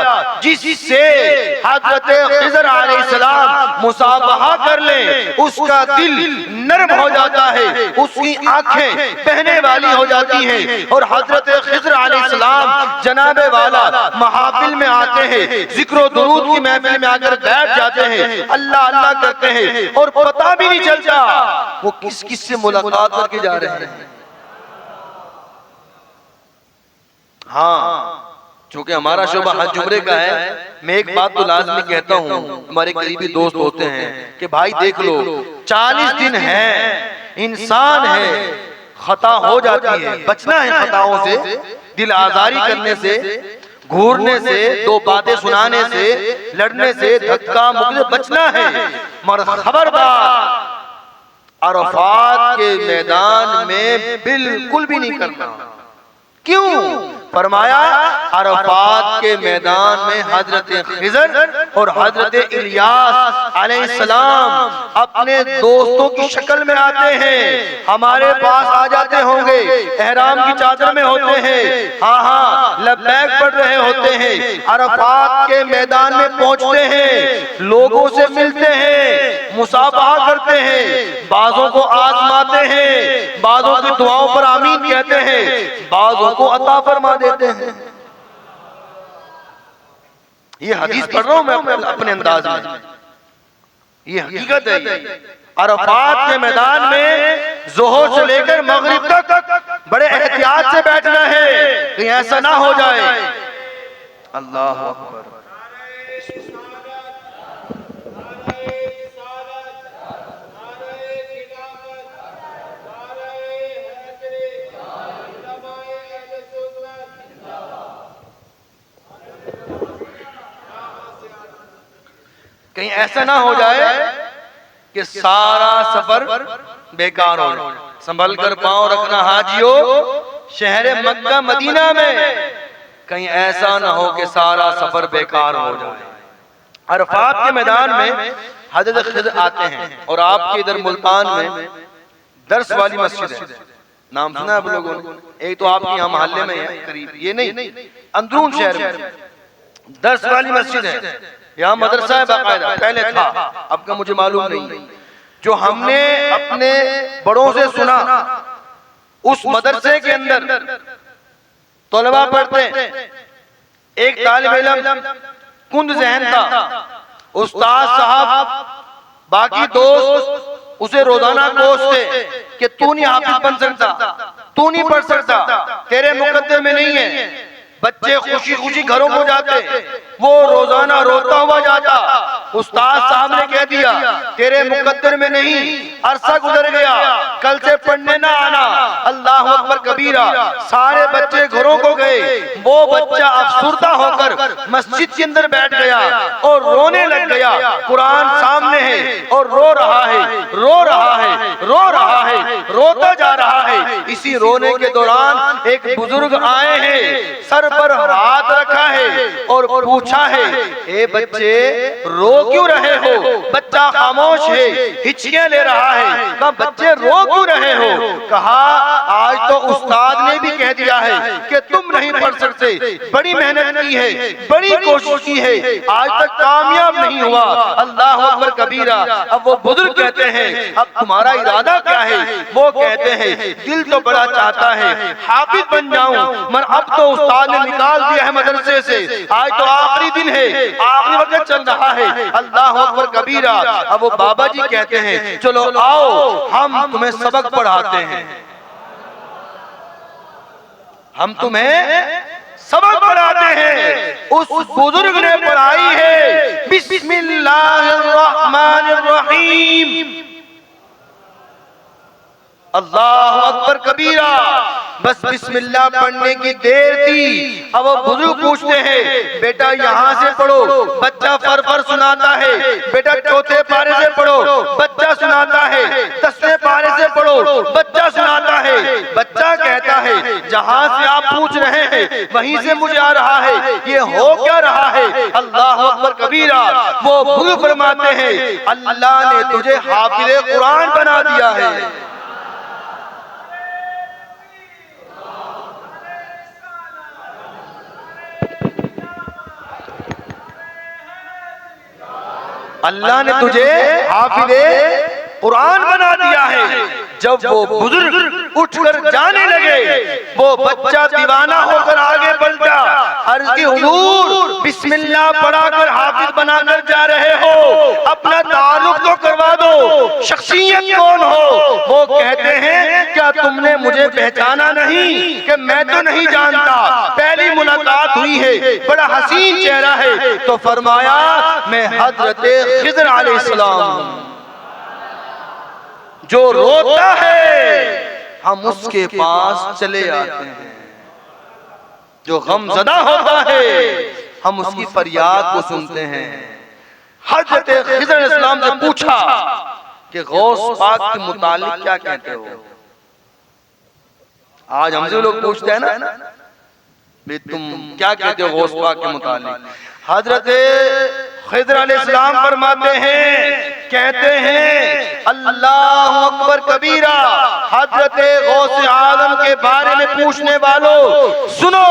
जिससे हजरत खिजर अलैहिस्सलाम मुसाफहा कर ले उसका दिल नर्म हो जाता है, उसकी आंखें बहने वाली हो जाती हैं। और हजरत खिजर अलैहिस्सलाम जनाबे वाला महफिल में आते हैं, जिक्र दुरूद की महफिल में आकर बैठ जाते हैं, अल्लाह अल्लाह करते हैं और पता भी नहीं चलता वो किस किस से मुलाकात करके जा रहे हैं। हाँ, चूंकि हमारा शोबा हज जुमरे का है, मैं एक बात तो लाजमी कहता हूँ, हमारे करीबी दोस्त होते हैं कि भाई देख लो 40 दिन है, इंसान है, खता हो जाती है, बचना है खताओं से, दिल आजारी करने से, घूरने से, 2 बातें सुनाने से, लड़ने से, धक्का मुक्की, बचना है। मगर खबरदार अरफात के मैदान में बिल्कुल भी नहीं करना। क्यों? फरमाया अरफात के मैदान में हजरत खिजर और हजरत इलियास अलैहिस्सलाम अपने दोस्तों की शक्ल में आते हैं, हमारे पास आ जाते होंगे, एहराम की चादर में होते हैं, हाँ लब्बैक पढ़ रहे होते हैं, अरफात के मैदान में पहुंचते हैं, लोगों से मिलते हैं, मुसाफहा करते हैं, बाजों को आजमाते हैं, बाजों की दुआओं पर आमीन कहते हैं, बाजों को अता फरमा देते हैं। ये हदीस पढ़ रहा हूं मैं अपने अंदाज में, ये हकीकत है। अरफात के मैदान में जोहर से लेकर मगरिब तक बड़े एहतियात से बैठना है, कहीं ऐसा ना हो जाए। अल्लाह अकबर। कहीं ऐसा ना हो जाए कि सारा सफर बेकार हो जाए। संभल कर पांव रखना हाजियो शहर मक्का मदीना में, कहीं ऐसा ना हो कि सारा सफर बेकार हो जाए। अरफात के मैदान में हजरत खिजर आते हैं और आपके इधर मुल्तान में दर्स वाली मस्जिद है, नाम सुना आप लोगों ने? एक तो आपके यहाँ मोहल्ले में है करीब, ये नहीं अंदरून शहर में दर्स वाली मस्जिद है, यहाँ मदरसा है बाकायदा, पहले था, अब का मुझे मालूम नहीं। जो हमने अपने बड़ों से सुना, उस मदरसे के अंदर तलबा पढ़ते, एक तालिब इल्म कुंद ज़हन था, उस्ताद साहब बाकी दोस्त उसे रोजाना कोसते कि तू नहीं हाफिज बन सकता, तू नहीं पढ़ सकता, तेरे मुकद्दर में नहीं है। बच्चे खुशी खुशी घरों को जाते, वो रोजाना रोता हुआ जाता। उस्ताद साहब ने कह दिया तेरे मुकद्दर में नहीं, अरसा गुजर गया, कल से पढ़ने ना आना। अल्लाह अकबर कबीरा। सारे बच्चे घरों को गए, वो बच्चा अफसुर्दा होकर मस्जिद के अंदर बैठ गया और रोने लग गया। कुरान सामने है और रो रहा है, रो रहा है, रो रहा है, रोता जा रहा है। इसी रोने के दौरान एक बुजुर्ग आए हैं, सर पर हाथ रखा है और पूछा है, ए बच्चे रो क्यों रहे हो? बच्चा खामोश है, हिचकियां ले रहा है। कहा बच्चे रो क्यों रहे हो? कहा आज तो उस्ताद ने भी कह दिया है कि तुम नहीं पढ़ सकते, बड़ी मेहनत की है, बड़ी कोशिश की है, आज तक कामयाब नहीं हुआ। अल्लाह अकबर कबीरा। अब वो बुजुर्ग कहते हैं अब तुम्हारा इरादा क्या है? वो कहते हैं दिल तो बड़ा चाहता है हाफिज बन जाऊं, मगर अब तो उस्ताद ने निकाल दिया है मदरसे से, आज तो आखिरी दिन है, आखिरी वक्त चल रहा है, अल्लाह अकबर कबीरा। अब वो बाबा जी कहते हैं चलो आओ हम तुम्हें सबक पढ़ाते हैं, हम तुम्हें सबक पढ़ाते हैं। उस बुजुर्ग ने पढ़ाई है बिस्मिल्लाहिर्रहमानिर्रहीम, अल्लाह अकबर कबीरा। बस बिस्मिल्लाह पढ़ने की देर थी। अब वो बुजुर्ग पूछते हैं बेटा यहाँ से पढ़ो, बच्चा फर सुनाता है, बेटा चौथे पारे से पढ़ो, बच्चा सुनाता है, 10वें पारे से पढ़ो, बच्चा सुनाता है। बच्चा कहता है जहाँ से आप पूछ रहे हैं वहीं से मुझे आ रहा है, ये हो क्या रहा है? अल्लाह अकबर कबीरा। वो बुजुर्ग फरमाते हैं अल्लाह ने तुझे हाफिज़े कुरान बना दिया है। अल्लाह ने तुझे हाफिज़े कुरान बना दिया है। जब वो बुजुर्ग उठकर जाने लगे, वो बच्चा दीवाना होकर आगे बढ़ता, अर्ज की हुजूर बिस्मिल्लाह पढ़ाकर हाफिज बनाकर जा रहे हो, अपना ताल्लुक तो करवा दो, शख्सियत कौन हो? वो कहते हैं क्या तुमने मुझे पहचाना नहीं कि मैं तो नहीं जानता, पहली मुलाकात हुई है, बड़ा हसीन चेहरा है। तो फरमाया मैं हजरत खिज़र अलैहिस्सलाम, जो रोता है हम उसके पास चले आते हैं, जो गमज़दा होता है हम उसकी फरियाद को सुनते हैं। हज़रत खिज़र अलैहिस्सलाम से पूछा कि गौस पाक के मुतालिक क्या कहते हो? आज हमसे लोग पूछते हैं ना भी तुम क्या कहते हो गौस पाक के मुतालिक? हज़रत खिज़र अलैहिस्सलाम फरमाते हैं, कहते हैं अल्लाह अकबर कबीरा, हज़रत गौस आज़म के बारे में पूछने वालों सुनो,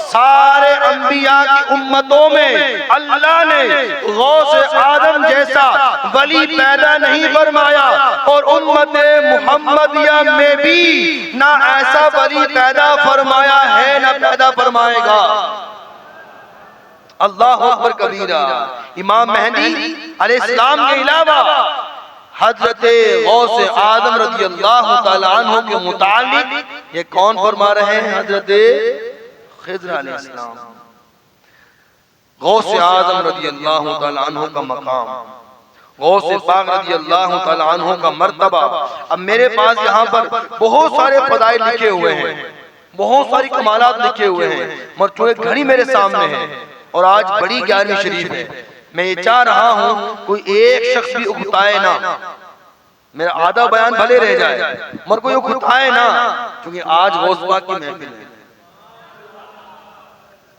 सारे अंबिया की उम्मतों में अल्लाह ने गौस आज़म जैसा वली पैदा नहीं फरमाया, और उम्मत मुहम्मदिया में भी ना ऐसा वली पैदा फरमाया है ना पैदा फरमाएगा। अल्लाह अकबर कबीरा। इमाम मेहदी अलैहिस्सलाम के अलावा हजरत गौस आज़म रज़ी अल्लाह तआला अन्हु के मुतालिक ये कौन फरमा रहे हैं? हजरत खिज़र अलैहिस्सलाम। गौस आज़म रज़ी अल्लाह तआला अन्हु का मकाम, गौस पाक रज़ी अल्लाह तआला अन्हु का मर्तबा। अब मेरे पास यहाँ पर बहुत सारे फज़ाइल लिखे हुए हैं, बहुत सारी कमालात लिखे हुए हैं, मगर चूंकि घड़ी मेरे सामने है और आज बड़ी 11वीं शरीफ है, मैं ये चाह रहा हूँ कोई एक शख्स भी उकताए ना, मेरा आधा बयान भले रह जाए मगर कोई उकताए ना, क्योंकि आज गौस पाक की महफिल है।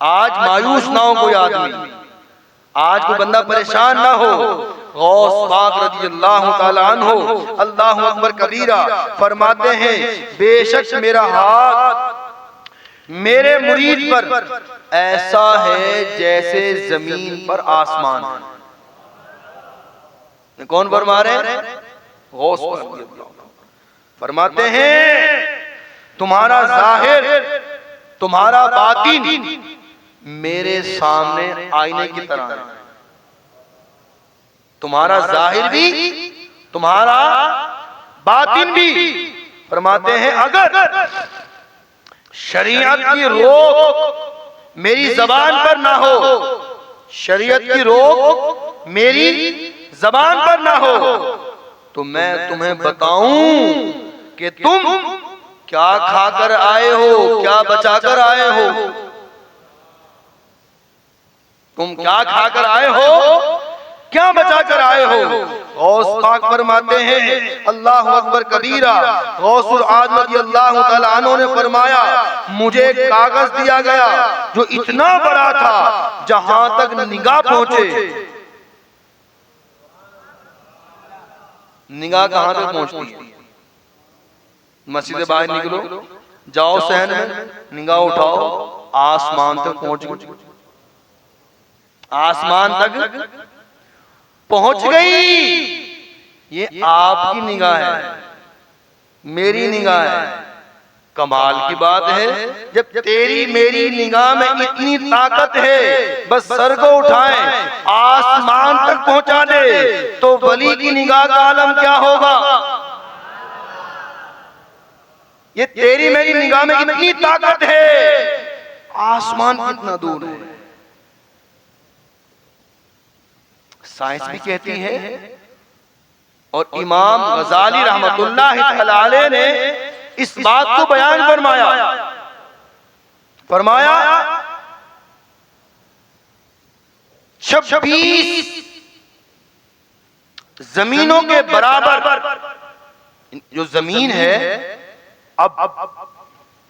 आज मायूस ना हो कोई आदमी, आज कोई बंदा परेशान ना हो। गौस पाक रज़ी अल्लाह तआला अन्हु अल्लाह अकबर कबीरा फरमाते हैं बेशक मेरा हाथ मेरे मुरीद पर ऐसा है जैसे जमीन पर आसमान। कौन फरमा रहे हैं? गौस फरमाते हैं तुम्हारा जाहिर तुम्हारा बातिन मेरे सामने आईने की तरह है, तुम्हारा जाहिर भी तुम्हारा बातिन भी। फरमाते हैं अगर शरीयत की रोक मेरी जबान पर ना हो, शरीयत की रोक मेरी जबान पर ना हो, तो मैं तुम्हें बताऊं कि तुम क्या खाकर आए हो, क्या बचाकर आए हो, तुम क्या खाकर आए हो, क्या बचाकर आए हो। गौस पाक फरमाते हैं अल्लाह अकबर कबीरा, गौसुल आज़म रज़ी अल्लाह तआला अन्हु ने फरमाया मुझे एक कागज दिया गया जो इतना बड़ा था जहां तक निगाह पहुंचे। निगाह कहां तक पहुंचती है? मस्जिद से बाहर निकलो, जाओ सहन में, निगाह उठाओ, आसमान तक पहुंच गई, आसमान तक पहुंच गई। ये आपकी निगाह है, मेरी निगाह है। कमाल की बात है, जब तेरी मेरी निगाह में इतनी ताकत है, बस सर को उठाए आसमान तक पहुंचा दे, तो वली की निगाह का आलम क्या होगा। ये तेरी मेरी निगाह में इतनी ताकत है, आसमान कितना दूर है। साइंस भी कहती है, और इमाम गजाली रहमतुल्लाह अलैह ने इस बात को बयान फरमाया 26 जमीनों के बराबर जो जमीन है, अब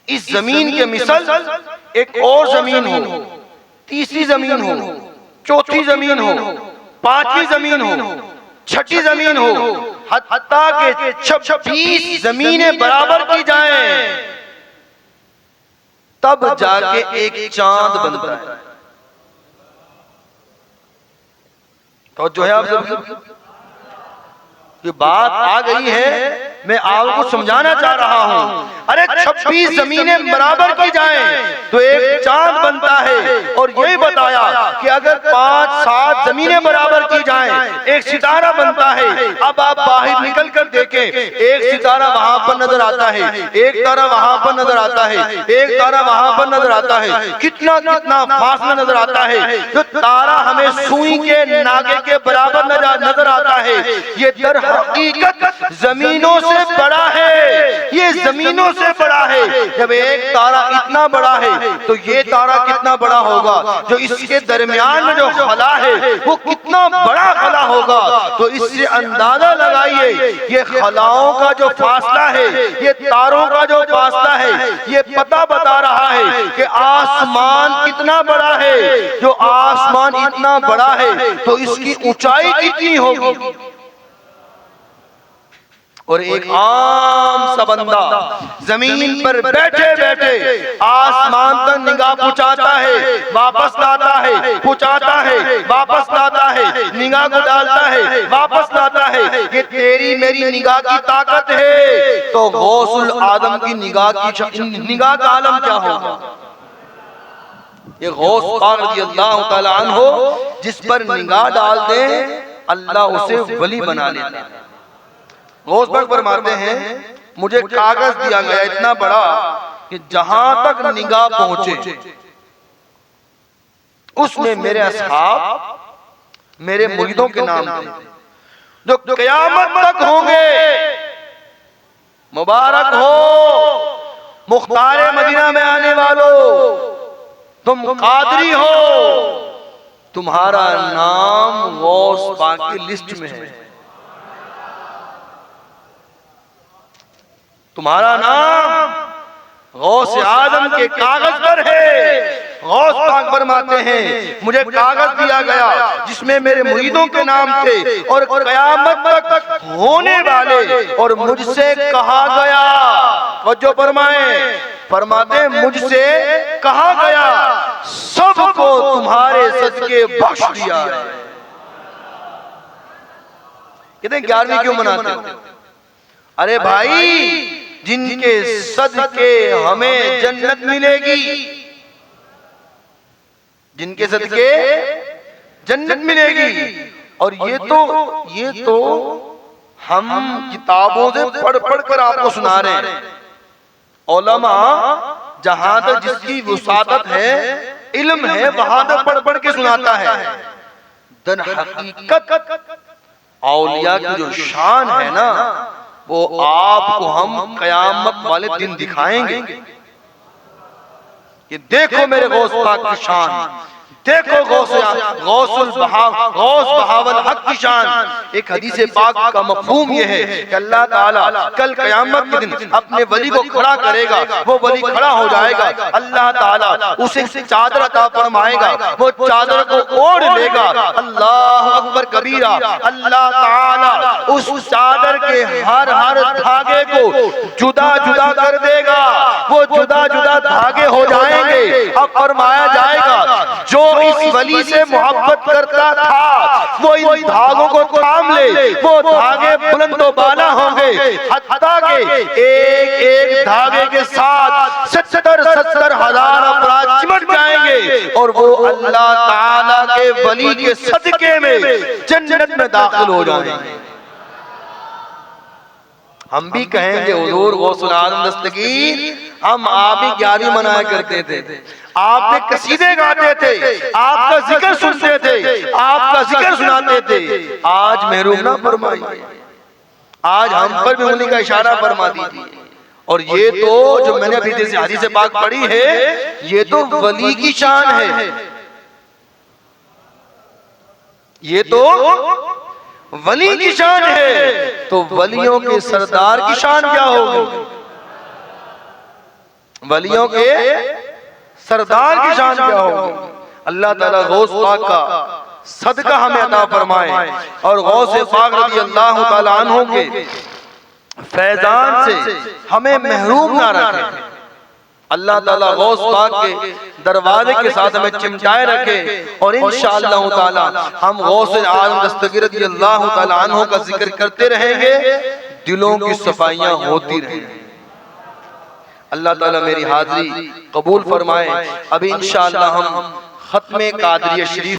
इस जमीन के मिसल एक और जमीन हो, तीसरी जमीन हो, चौथी जमीन हो, पांचवी जमीन हो, छठी जमीन हो, हत्ता के 26 जमीनें बराबर की जाएं, तब जाके एक चांद बनता है। तो जो है आप सब ये बात आ गई है, मैं आपको समझाना चाह रहा हूं। अरे 26 जमीनें बराबर की जाएं तो एक चांद बनता है, और यही बताया कि अगर 5-7 जमीनें बराबर की जाएं एक सितारा बनता है। अब आप बाहर निकल कर देखें, एक सितारा वहां पर नजर आता है, एक तारा वहां पर नजर आता है, एक तारा वहां पर नजर आता है, कितना कितना फासला नजर आता है। जो तारा हमें सुई के नागे के बराबर नजर आता है, ये दर हकीकत जमीनों से बड़ा है, ये जमीनों से बड़ा है। जब एक तारा इतना बड़ा है तो ये तारा कितना बड़ा होगा, जो इसके दरमियान में जो खला है वो कितना बड़ा खला होगा। तो इससे अंदाजा लगाइए, ये खलाओं का जो फासला है, ये तारों का जो फासला है, ये पता बता रहा है कि आसमान कितना बड़ा है। जो आसमान इतना बड़ा है तो इसकी ऊंचाई कितनी होगी। और एक आम सा बंदा जमीन पर बैठे बैठे आसमान तक निगाह पहुंचाता है, वापस लाता है, पहुंचाता है, वापस लाता है, निगाह को डालता है, वापस लाता है। ये तेरी मेरी निगाह की ताकत है। तो गौसुल आदम की निगाह का आलम क्या होगा। ये गौस पाक रज़ियल्लाहु ताला अन्हु जिस पर निगाह डाल दे अल्लाह उसे वली बना लेता है। गौस पाक फरमाते हैं, मुझे कागज दिया गया इतना बड़ा कि जहां तक निगाह पहुंचे उसमें मेरे असहाब, मेरे मुरीदों के नाम थे जो क़यामत तक होंगे। मुबारक हो मुख्तारे मदीना में आने वालों, तुम कादरी हो, तुम्हारा नाम गौस पाक की लिस्ट में है। तुम्हारा नाम गौस आजम के कागज पर है। गौस पाक फरमाते हैं, मुझे कागज दिया गया जिसमें मेरे मुरीदों के नाम थे और क़यामत तक होने वाले, और मुझसे कहा गया, वजो फरमाते मुझसे कहा गया सबको तुम्हारे सदके बख्श दिया है। कहते 11वीं क्यों मनाते हो। अरे भाई, जिनके सदके हमें जन्नत मिलेगी, जिनके सदके जन्नत मिलेगी। और ये तो हम किताबों से पढ़ कर आपको सुना रहे हैं। उलमा जहां तक जिसकी वसातत है, इल्म है, वहां तक पढ़ के सुनाता है। दर हकीकत औलिया की जो शान है ना, वो आपको हम कयामत वाले दिन दिखाएंगे कि देखो मेरे गौस पाक की शान, देखो गौस बहावल हक की शान। एक हदीस पाक का मफहूम यह है कि अल्लाह ताला कल क़यामत के दिन अपने वली को खड़ा करेगा, वो वली खड़ा हो जाएगा, अल्लाह ताला उसे चादर अता फरमाएगा, वो चादर को ओढ़ लेगा। अल्लाह अकबर कबीरा। अल्लाह ताला उस चादर के हर धागे को जुदा जुदा कर देगा, वो जुदा जुदा धागे हो जाएंगे। अब फरमाया जाएगा जो इस वली से मोहब्बत करता था वो इन धागों को थाम ले, वो धागे बुलंद व बाला होंगे, हत्ता के एक एक धागे के साथ 70 हजार अपराध चिमट जाएंगे और वो अल्लाह ताला के वली के सदके में जन्नत में दाखिल हो जाएंगे। हम भी कहेंगे हुजूर गौसुल आज़म दस्तगीर, हम आप ही 11वीं मनाया करते थे, आप पे कसीदे गाते थे, आपका जिक्र सुनते थे, आपका जिक्र सुनाते थे। आज महरूम ना फरमाइए, आज हम पर भी उंगली का इशारा फरमा दीजिए। और ये तो जो मैंने अभी जैसे हदीस से पाक पढ़ी है, ये तो वली की शान है, ये तो वली की शान है। तो वलियों के सरदार की शान क्या होगी? वलियों के सरदार की शान क्या होगी? अल्लाह ताला गौस पाक का सदका हमें अता फरमाए और गौस पाक रज़ी अल्लाह ताला अन्हु के फैजान से हमें महरूम ना रखे। अल्लाह ताला गौस पाक के दरवाजे के साथ हमें चिमटाए रखे और इंशाअल्लाह ताला हम गौस आज़म दस्तगीर रज़ी अल्लाह ताला अन्हु का जिक्र करते रहेंगे, दिलों की सफाइयां होती रहेंगी। अल्लाह ताला मेरी हाजिरी कबूल फरमाए। अभी इंशाअल्लाह हम खत्मे कादरिया शरीफ